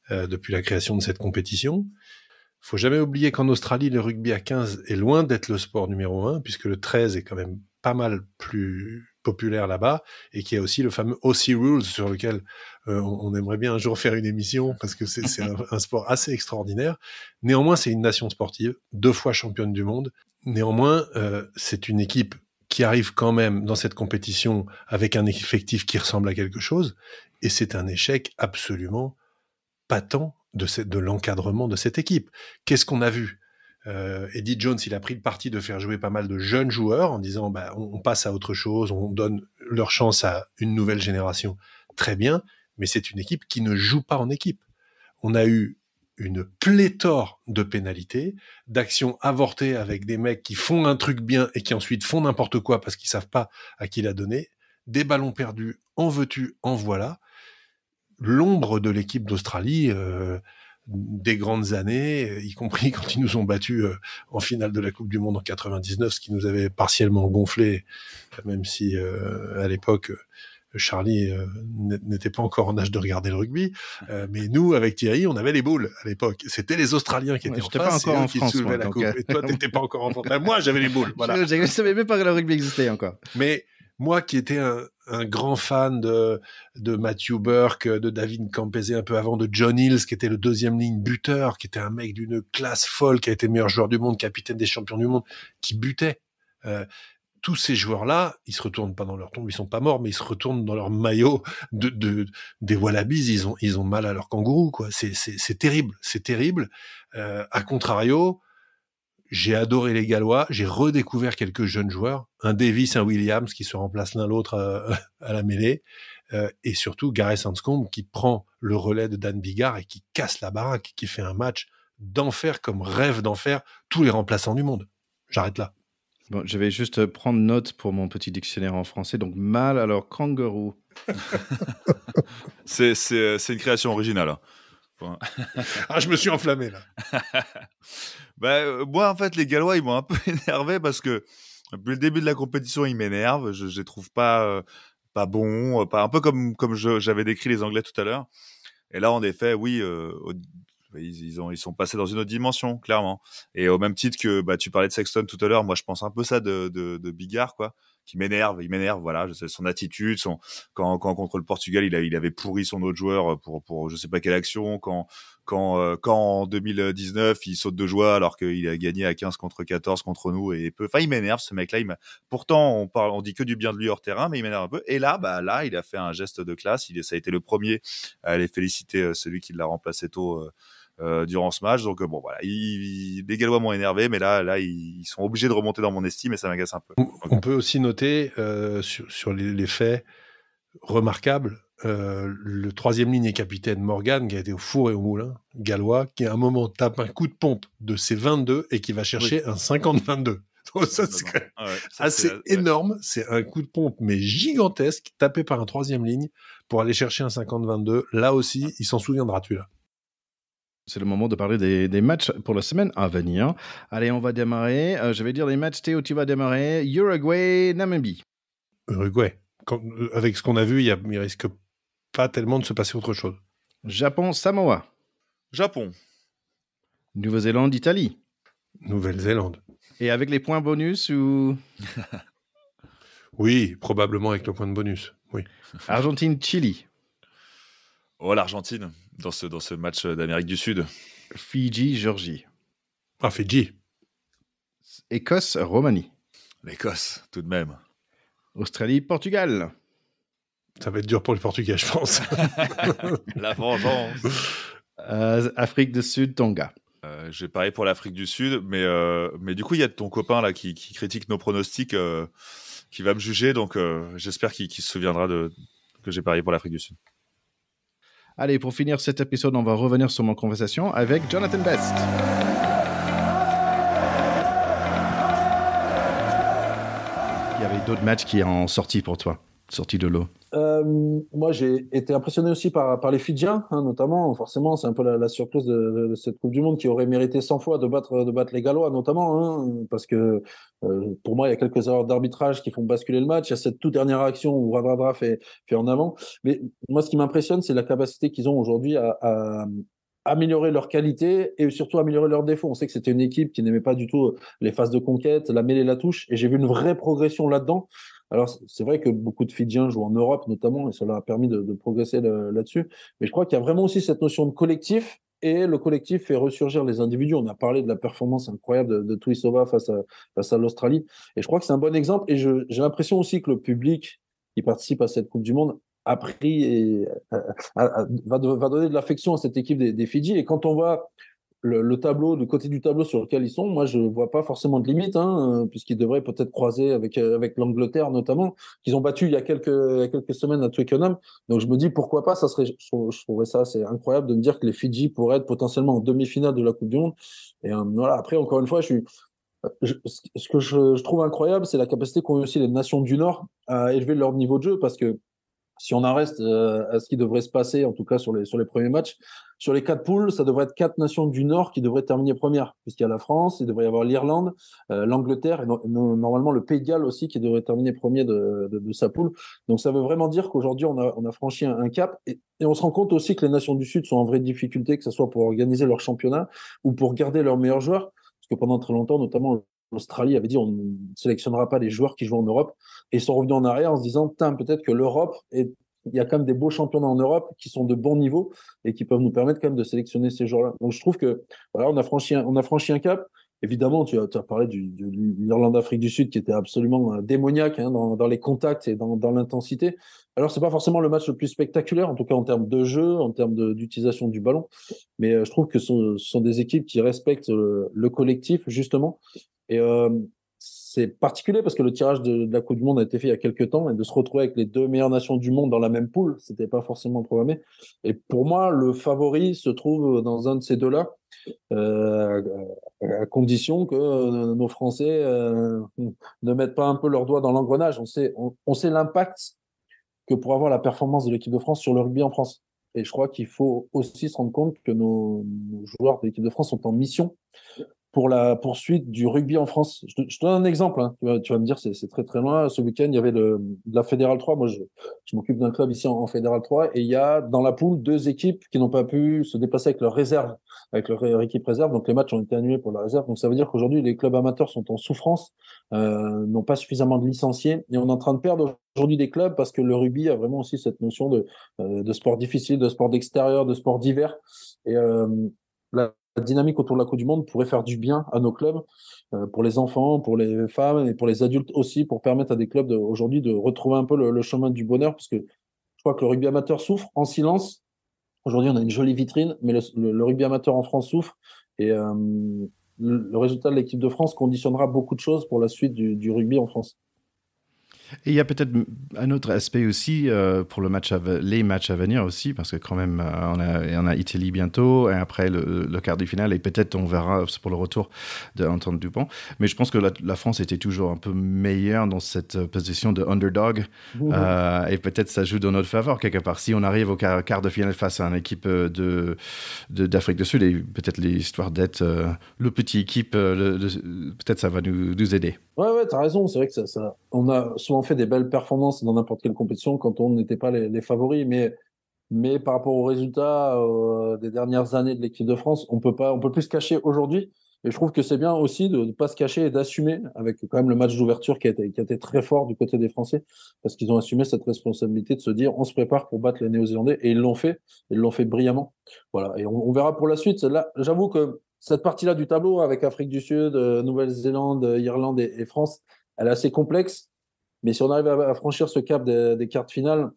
depuis la création de cette compétition. Il faut jamais oublier qu'en Australie, le rugby à 15 est loin d'être le sport numéro 1, puisque le 13 est quand même pas mal plus populaire là-bas, et qu'il y a aussi le fameux Aussie Rules sur lequel on aimerait bien un jour faire une émission, parce que c'est un sport assez extraordinaire. Néanmoins, c'est une nation sportive, 2 fois championne du monde. Néanmoins, c'est une équipe qui arrive quand même dans cette compétition avec un effectif qui ressemble à quelque chose, et c'est un échec absolument patent de l'encadrement de cette équipe. Qu'est-ce qu'on a vu ? Eddie Jones, il a pris le parti de faire jouer pas mal de jeunes joueurs en disant on passe à autre chose, on donne leur chance à une nouvelle génération. Très bien, mais c'est une équipe qui ne joue pas en équipe. On a eu une pléthore de pénalités, d'actions avortées avec des mecs qui font un truc bien et qui ensuite font n'importe quoi parce qu'ils savent pas à qui la donner, des ballons perdus, en veux-tu, en voilà. L'ombre de l'équipe d'Australie des grandes années, y compris quand ils nous ont battus en finale de la Coupe du Monde en 99, ce qui nous avait partiellement gonflé, même si à l'époque Charlie n'était pas encore en âge de regarder le rugby, mais nous, avec Thierry, on avait les boules à l'époque. C'était les Australiens qui étaient en face, pas encore en qui France, soulevaient moi, la donc, coupe. Et toi, t'étais pas encore en France. Ben, moi, j'avais les boules. Voilà. Je ne savais même pas que le rugby existait encore. Mais moi, qui étais un grand fan de Matthew Burke, de David Campese un peu avant, de John Hills, qui était le deuxième ligne buteur, qui était un mec d'une classe folle, qui a été meilleur joueur du monde, capitaine des champions du monde, qui butait. Tous ces joueurs-là, ils se retournent pas dans leur tombe, ils sont pas morts, mais ils se retournent dans leur maillot des Wallabies, ils ont mal à leur kangourou, quoi. C'est terrible, c'est terrible. À contrario, j'ai adoré les Gallois, j'ai redécouvert quelques jeunes joueurs, un Davis, un Williams qui se remplacent l'un l'autre à la mêlée, et surtout Gareth Anscombe qui prend le relais de Dan Biggar et qui casse la baraque, qui fait un match d'enfer comme rêve d'enfer tous les remplaçants du monde. J'arrête là. Bon, je vais juste prendre note pour mon petit dictionnaire en français. Donc, mal, alors kangourou. C'est une création originale. Hein. Ah, je me suis enflammé là. Moi, en fait, les Gallois, ils m'ont un peu énervé parce que depuis le début de la compétition, ils m'énervent. Je les trouve pas bons, un peu comme j'avais décrit les Anglais tout à l'heure. Et là, en effet, oui, ils sont passés dans une autre dimension, clairement. Et au même titre que tu parlais de Sexton tout à l'heure, moi je pense un peu ça de Biggar, quoi, qui m'énerve. Il m'énerve, voilà, son attitude, quand contre le Portugal, il avait pourri son autre joueur pour je sais pas quelle action. Quand en 2019, il saute de joie alors qu'il a gagné à 15 contre 14 contre nous et il m'énerve ce mec-là. Pourtant on dit que du bien de lui hors terrain, mais il m'énerve un peu. Et là, il a fait un geste de classe. Ça a été le premier à aller féliciter celui qui l'a remplacé tôt. Durant ce match, donc voilà, les Gallois m'ont énervé, mais là ils sont obligés de remonter dans mon estime et ça m'agace un peu. On peut aussi noter sur les faits remarquables, le troisième ligne et capitaine Morgan qui a été au four et au moulin, Gallois, qui à un moment tape un coup de pompe de ses 22 et qui va chercher un 50-22. Donc ça c'est assez énorme, c'est un coup de pompe mais gigantesque, tapé par un troisième ligne pour aller chercher un 50-22. Là aussi, il s'en souviendra celui-là. C'est le moment de parler des matchs pour la semaine à venir. Allez, on va démarrer. Je vais dire les matchs. Théo, tu vas démarrer. Uruguay, Namibie. Uruguay. Avec ce qu'on a vu, il risque pas tellement de se passer autre chose. Japon, Samoa. Japon. Nouvelle-Zélande, Italie. Nouvelle-Zélande. Et avec les points bonus ou... Oui, probablement avec le point de bonus. Oui. Argentine, Chili. Oh, l'Argentine, dans ce match d'Amérique du Sud. Fidji, Géorgie. Ah, Fidji. Écosse, Roumanie. L'Écosse, tout de même. Australie, Portugal. Ça va être dur pour les Portugais, je pense. La vengeance. Afrique du Sud, Tonga. J'ai parié pour l'Afrique du Sud, mais du coup, il y a ton copain là qui critique nos pronostics, qui va me juger, donc j'espère qu'il se souviendra que j'ai parié pour l'Afrique du Sud. Allez, pour finir cet épisode, on va revenir sur mon conversation avec Jonathan Best. Il y avait d'autres matchs qui ont sorti pour toi, sorti de l'eau. Moi, j'ai été impressionné aussi par les Fidjiens, notamment. Forcément, c'est un peu la surprise de cette Coupe du Monde qui aurait mérité 100 fois de battre les Gallois, notamment, parce que pour moi, il y a quelques erreurs d'arbitrage qui font basculer le match. Il y a cette toute dernière action où Radradra fait en avant. Mais moi, ce qui m'impressionne, c'est la capacité qu'ils ont aujourd'hui à améliorer leur qualité et surtout améliorer leurs défauts. On sait que c'était une équipe qui n'aimait pas du tout les phases de conquête, la mêlée, la touche, et j'ai vu une vraie progression là-dedans. Alors, c'est vrai que beaucoup de Fidjiens jouent en Europe, notamment, et cela a permis de progresser là-dessus. Mais je crois qu'il y a vraiment aussi cette notion de collectif, et le collectif fait ressurgir les individus. On a parlé de la performance incroyable de Tuisova face à l'Australie. Et je crois que c'est un bon exemple. Et j'ai l'impression aussi que le public qui participe à cette Coupe du Monde a pris et va donner de l'affection à cette équipe des Fidji. Et quand on voit le tableau, du côté du tableau sur lequel ils sont, moi je vois pas forcément de limite, puisqu'ils devraient peut-être croiser avec l'Angleterre notamment, qu'ils ont battu il y a quelques semaines à Twickenham. Donc je me dis pourquoi pas, je trouverais ça assez incroyable de me dire que les Fidji pourraient être potentiellement en demi-finale de la Coupe du Monde. Et voilà. Après, encore une fois, ce que je trouve incroyable, c'est la capacité qu'ont aussi les nations du Nord à élever leur niveau de jeu, parce que si on en reste à ce qui devrait se passer, en tout cas sur les premiers matchs, sur les 4 poules, ça devrait être 4 nations du Nord qui devraient terminer première, puisqu'il y a la France, il devrait y avoir l'Irlande, l'Angleterre et normalement le Pays de Galles aussi qui devrait terminer premier de sa poule. Donc ça veut vraiment dire qu'aujourd'hui on a franchi un cap et on se rend compte aussi que les nations du Sud sont en vraie difficulté, que ce soit pour organiser leur championnat ou pour garder leurs meilleurs joueurs, parce que pendant très longtemps, notamment l'Australie avait dit on ne sélectionnera pas les joueurs qui jouent en Europe. Et ils sont revenus en arrière en se disant peut-être que l'Europe, il y a quand même des beaux championnats en Europe qui sont de bon niveau et qui peuvent nous permettre quand même de sélectionner ces joueurs-là. Donc je trouve que voilà, on a franchi un cap. Évidemment, tu as parlé de l'Irlande-Afrique du Sud qui était absolument démoniaque dans les contacts et dans l'intensité. Alors, c'est pas forcément le match le plus spectaculaire, en tout cas en termes de jeu, en termes d'utilisation du ballon. Mais je trouve que ce sont des équipes qui respectent le collectif, justement. Et c'est particulier parce que le tirage de la Coupe du Monde a été fait il y a quelques temps et de se retrouver avec les 2 meilleures nations du monde dans la même poule, c'était pas forcément programmé. Et pour moi, le favori se trouve dans un de ces deux-là, à condition que nos Français ne mettent pas un peu leurs doigts dans l'engrenage. On sait l'impact que pourrait avoir la performance de l'équipe de France sur le rugby en France. Et je crois qu'il faut aussi se rendre compte que nos joueurs de l'équipe de France sont en mission pour la poursuite du rugby en France. Je te donne un exemple. Hein. Tu vas me dire, c'est très très loin. Ce week-end, il y avait de la Fédérale 3. Moi, je m'occupe d'un club ici en Fédérale 3. Et il y a dans la poule 2 équipes qui n'ont pas pu se déplacer avec leur réserve, avec leur équipe réserve. Donc les matchs ont été annulés pour la réserve. Donc ça veut dire qu'aujourd'hui, les clubs amateurs sont en souffrance, n'ont pas suffisamment de licenciés. Et on est en train de perdre aujourd'hui des clubs parce que le rugby a vraiment aussi cette notion de sport difficile, de sport d'extérieur, de sport d'hiver. Et la dynamique autour de la Coupe du Monde pourrait faire du bien à nos clubs, pour les enfants, pour les femmes et pour les adultes aussi, pour permettre à des clubs aujourd'hui de retrouver un peu le chemin du bonheur, parce que je crois que le rugby amateur souffre en silence. Aujourd'hui, on a une jolie vitrine, mais le rugby amateur en France souffre. Et le résultat de l'équipe de France conditionnera beaucoup de choses pour la suite du rugby en France. Et il y a peut-être un autre aspect aussi pour les matchs à venir aussi, parce que quand même, on a Italie bientôt, et après le quart de finale, et peut-être on verra pour le retour d'Antoine Dupont. Mais je pense que la France était toujours un peu meilleure dans cette position de underdog, et peut-être ça joue dans notre faveur quelque part. Si on arrive au quart de finale face à une équipe d'Afrique du Sud, et peut-être l'histoire d'être le petit équipe, peut-être ça va nous aider. Ouais, t'as raison. C'est vrai que on a souvent fait des belles performances dans n'importe quelle compétition quand on n'était pas les favoris, mais par rapport aux résultats des dernières années de l'équipe de France, on peut plus se cacher aujourd'hui. Et je trouve que c'est bien aussi de ne pas se cacher et d'assumer, avec quand même le match d'ouverture qui a été très fort du côté des Français, parce qu'ils ont assumé cette responsabilité de se dire on se prépare pour battre les Néo-Zélandais, et ils l'ont fait brillamment. Voilà. Et on verra pour la suite. Là, j'avoue que cette partie-là du tableau, avec Afrique du Sud, Nouvelle-Zélande, Irlande et France, elle est assez complexe. Mais si on arrive à franchir ce cap des quarts de finale,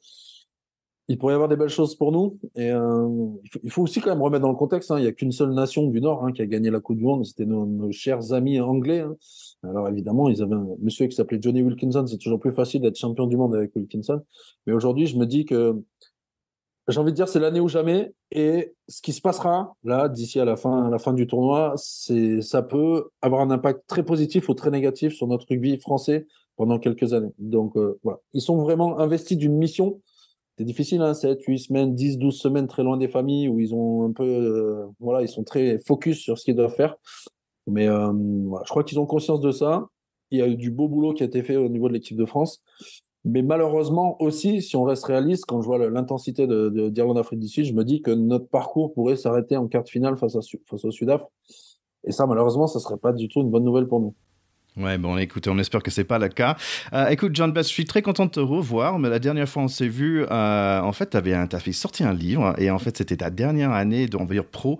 il pourrait y avoir des belles choses pour nous. Et il faut aussi quand même remettre dans le contexte. Il n'y a qu'une seule nation du Nord qui a gagné la Coupe du Monde. C'était nos chers amis anglais. Alors évidemment, ils avaient un monsieur qui s'appelait Johnny Wilkinson. C'est toujours plus facile d'être champion du monde avec Wilkinson. Mais aujourd'hui, je me dis que j'ai envie de dire c'est l'année ou jamais. Et ce qui se passera là, d'ici à la fin du tournoi, ça peut avoir un impact très positif ou très négatif sur notre rugby français pendant quelques années. Donc voilà, ils sont vraiment investis d'une mission. C'est difficile, 7, 8 semaines, 10, 12 semaines très loin des familles où ils ont un peu, ils sont très focus sur ce qu'ils doivent faire. Mais voilà, je crois qu'ils ont conscience de ça. Il y a eu du beau boulot qui a été fait au niveau de l'équipe de France. Mais malheureusement aussi, si on reste réaliste, quand je vois l'intensité d'Irlande-Afrique du Sud, je me dis que notre parcours pourrait s'arrêter en quart de finale face au Sudaf. Et ça, malheureusement, ça ne serait pas du tout une bonne nouvelle pour nous. Ouais, bon, écoutez, on espère que c'est pas le cas. Écoute, John Best, je suis très content de te revoir, mais la dernière fois on s'est vu, en fait, t'as fait sortir un livre, et en fait, c'était ta dernière année d'envers pro.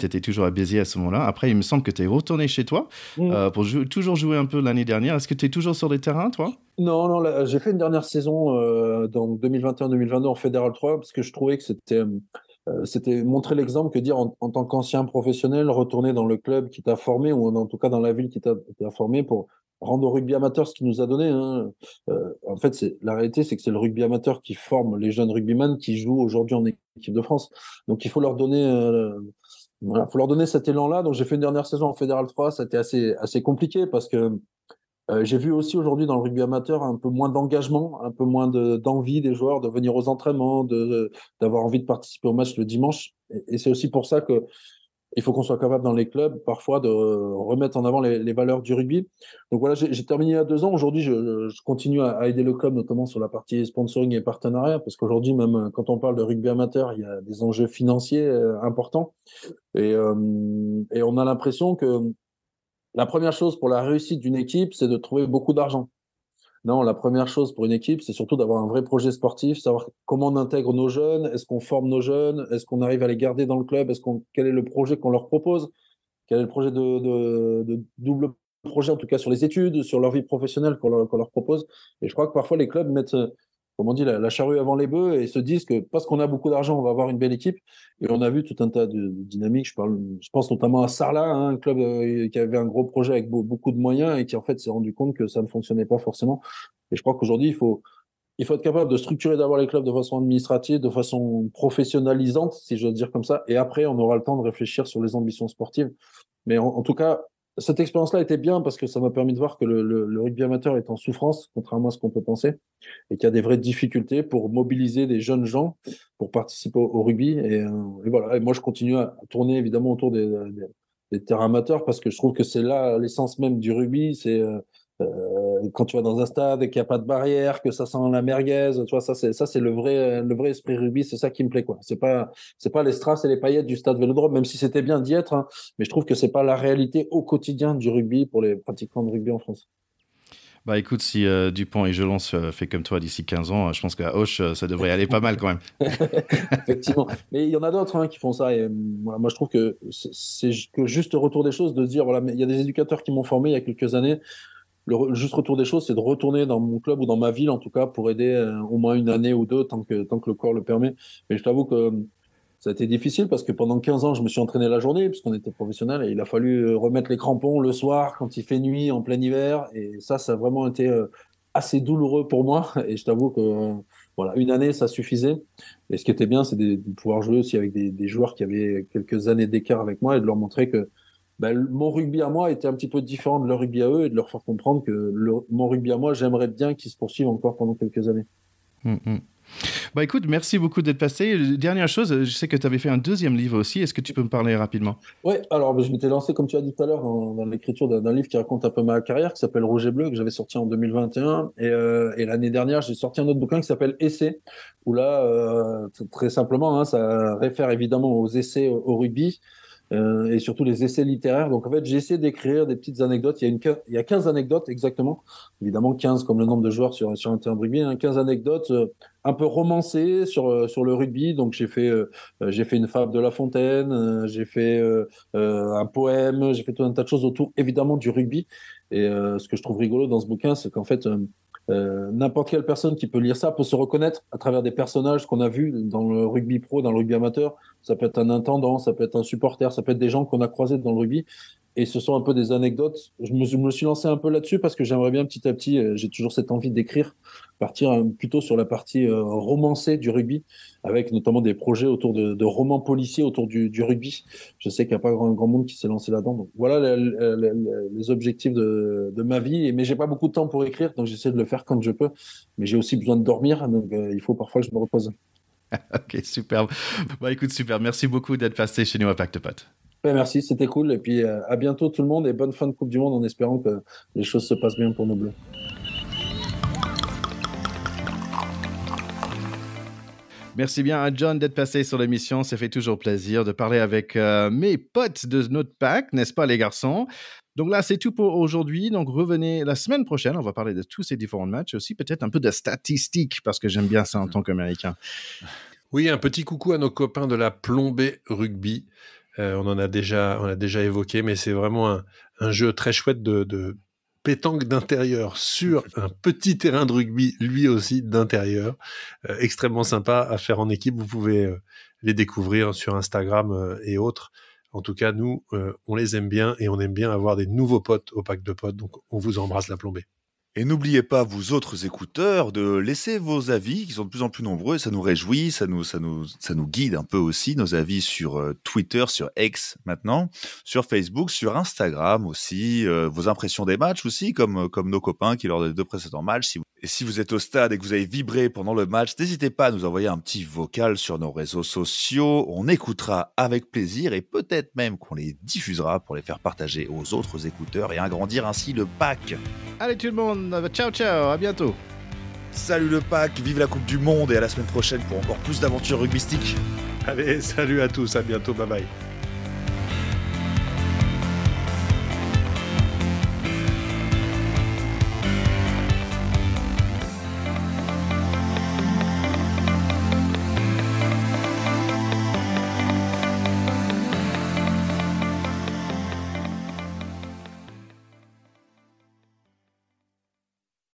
T'étais toujours à Béziers à ce moment-là. Après, il me semble que t'es retourné chez toi pour toujours jouer un peu l'année dernière. Est-ce que t'es toujours sur les terrains, toi? Non, là, j'ai fait une dernière saison dans 2021-2022 en Fédéral 3 parce que je trouvais que c'était montrer l'exemple que dire en tant qu'ancien professionnel, retourner dans le club qui t'a formé ou en tout cas dans la ville qui t'a formé pour rendre au rugby amateur ce qu'il nous a donné. En fait, la réalité, c'est que c'est le rugby amateur qui forme les jeunes rugbyman qui jouent aujourd'hui en équipe de France. Donc, il faut leur donner, faut leur donner cet élan-là. Donc, j'ai fait une dernière saison en Fédéral 3. Ça a été assez compliqué parce que J'ai vu aussi aujourd'hui dans le rugby amateur un peu moins d'engagement, un peu moins d'envie des joueurs de venir aux entraînements, d'avoir envie de participer au match le dimanche. Et c'est aussi pour ça que il faut qu'on soit capable dans les clubs parfois de remettre en avant les valeurs du rugby. Donc voilà, j'ai terminé il y a 2 ans. Aujourd'hui, je continue à aider le club, notamment sur la partie sponsoring et partenariat, parce qu'aujourd'hui, même quand on parle de rugby amateur, il y a des enjeux financiers importants. Et on a l'impression que la première chose pour la réussite d'une équipe, c'est de trouver beaucoup d'argent. Non, la première chose pour une équipe, c'est surtout d'avoir un vrai projet sportif, savoir comment on intègre nos jeunes, est-ce qu'on forme nos jeunes, est-ce qu'on arrive à les garder dans le club, quel est le projet qu'on leur propose, quel est le projet de double projet, en tout cas sur les études, sur leur vie professionnelle qu'on leur propose. Et je crois que parfois les clubs mettent, comme on dit, la charrue avant les bœufs et se disent que parce qu'on a beaucoup d'argent, on va avoir une belle équipe. Et on a vu tout un tas de dynamiques. Je pense notamment à Sarlat, hein, un club qui avait un gros projet avec beaucoup de moyens et qui en fait s'est rendu compte que ça ne fonctionnait pas forcément. Et je crois qu'aujourd'hui, il faut être capable de structurer d'abord les clubs de façon administrative, de façon professionnalisante, si je veux dire comme ça. Et après, on aura le temps de réfléchir sur les ambitions sportives. Mais en tout cas, cette expérience-là était bien parce que ça m'a permis de voir que le rugby amateur est en souffrance, contrairement à ce qu'on peut penser, et qu'il y a des vraies difficultés pour mobiliser des jeunes gens pour participer au rugby. Et voilà. Et moi, je continue à tourner évidemment autour des terrains amateurs parce que je trouve que c'est là l'essence même du rugby. C'est quand tu vas dans un stade et qu'il n'y a pas de barrière, que ça sent la merguez, tu vois, ça c'est le vrai esprit rugby, c'est ça qui me plaît, quoi. C'est pas les strass et les paillettes du stade Vélodrome, même si c'était bien d'y être, hein, mais je trouve que c'est pas la réalité au quotidien du rugby pour les pratiquants de rugby en France. Bah écoute, si Dupont et Jelon se fait comme toi d'ici 15 ans, je pense qu'à Auch, ça devrait aller pas mal quand même. Effectivement. Mais il y en a d'autres qui font ça. Et voilà, moi, je trouve que c'est que juste retour des choses, de se dire, voilà, mais il y a des éducateurs qui m'ont formé il y a quelques années. Le juste retour des choses, c'est de retourner dans mon club ou dans ma ville, en tout cas, pour aider au moins une année ou deux, tant que le corps le permet. Mais je t'avoue que ça a été difficile parce que pendant 15 ans, je me suis entraîné la journée puisqu'on était professionnel et il a fallu remettre les crampons le soir quand il fait nuit en plein hiver. Et ça a vraiment été assez douloureux pour moi. Et je t'avoue que voilà, une année, ça suffisait. Et ce qui était bien, c'est de pouvoir jouer aussi avec des joueurs qui avaient quelques années d'écart avec moi et de leur montrer que mon rugby à moi était un petit peu différent de leur rugby à eux et de leur faire comprendre que mon rugby à moi, j'aimerais bien qu'il se poursuive encore pendant quelques années. Bah écoute, merci beaucoup d'être passé. Dernière chose, je sais que tu avais fait un 2e livre aussi. Est-ce que tu peux me parler rapidement? Ouais, alors je m'étais lancé, comme tu as dit tout à l'heure, dans l'écriture d'un livre qui raconte un peu ma carrière, qui s'appelle Rouge et Bleu, que j'avais sorti en 2021. Et l'année dernière, j'ai sorti un autre bouquin qui s'appelle Essai, où là, très simplement, ça réfère évidemment aux essais au rugby. Et surtout les essais littéraires. Donc en fait, j'ai essayé d'écrire des petites anecdotes. Il y a 15 anecdotes exactement. Évidemment, 15 comme le nombre de joueurs sur un terrain de rugby. 15 anecdotes un peu romancées sur le rugby. Donc j'ai fait une fable de La Fontaine, j'ai fait un poème, j'ai fait tout un tas de choses autour évidemment du rugby. Et ce que je trouve rigolo dans ce bouquin, c'est qu'en fait, n'importe quelle personne qui peut lire ça peut se reconnaître à travers des personnages qu'on a vus dans le rugby pro, dans le rugby amateur. Ça peut être un intendant, ça peut être un supporter, ça peut être des gens qu'on a croisés dans le rugby. Et ce sont un peu des anecdotes. Je me suis lancé un peu là-dessus parce que j'aimerais bien petit à petit, j'ai toujours cette envie d'écrire, partir plutôt sur la partie romancée du rugby, avec notamment des projets autour de romans policiers autour du rugby. Je sais qu'il n'y a pas grand monde qui s'est lancé là-dedans. Donc voilà les objectifs de ma vie. Mais j'ai pas beaucoup de temps pour écrire, donc j'essaie de le faire quand je peux. Mais j'ai aussi besoin de dormir, donc il faut parfois que je me repose. Ok, super. Bah écoute, super. Merci beaucoup d'être passé chez nous à Pacte Pot. Merci, c'était cool. Et puis à bientôt tout le monde et bonne fin de Coupe du Monde en espérant que les choses se passent bien pour nos Bleus. Merci bien à John d'être passé sur l'émission. Ça fait toujours plaisir de parler avec mes potes de notre pack, n'est-ce pas les garçons? Donc là, c'est tout pour aujourd'hui. Donc revenez la semaine prochaine. On va parler de tous ces différents matchs. Aussi peut-être un peu de statistiques parce que j'aime bien ça en tant qu'Américain. Oui, un petit coucou à nos copains de la Plombée Rugby. On a déjà évoqué, mais c'est vraiment un jeu très chouette de pétanque d'intérieur sur un petit terrain de rugby, lui aussi d'intérieur. Extrêmement sympa à faire en équipe. Vous pouvez les découvrir sur Instagram et autres. En tout cas, nous, on les aime bien et on aime bien avoir des nouveaux potes au pack de potes. Donc, on vous embrasse la Plombée. Et n'oubliez pas, vous autres écouteurs, de laisser vos avis, qui sont de plus en plus nombreux, et ça nous réjouit, ça nous guide un peu aussi, nos avis sur Twitter, sur X maintenant, sur Facebook, sur Instagram aussi, vos impressions des matchs aussi, comme nos copains qui lors des 2 précédents matchs. Et si vous êtes au stade et que vous avez vibré pendant le match, n'hésitez pas à nous envoyer un petit vocal sur nos réseaux sociaux, on écoutera avec plaisir et peut-être même qu'on les diffusera pour les faire partager aux autres écouteurs et agrandir ainsi le pack. Allez tout le monde, ciao ciao, à bientôt. Salut le pack, vive la Coupe du Monde et à la semaine prochaine pour encore plus d'aventures rugbystiques. Allez, salut à tous, à bientôt, bye bye.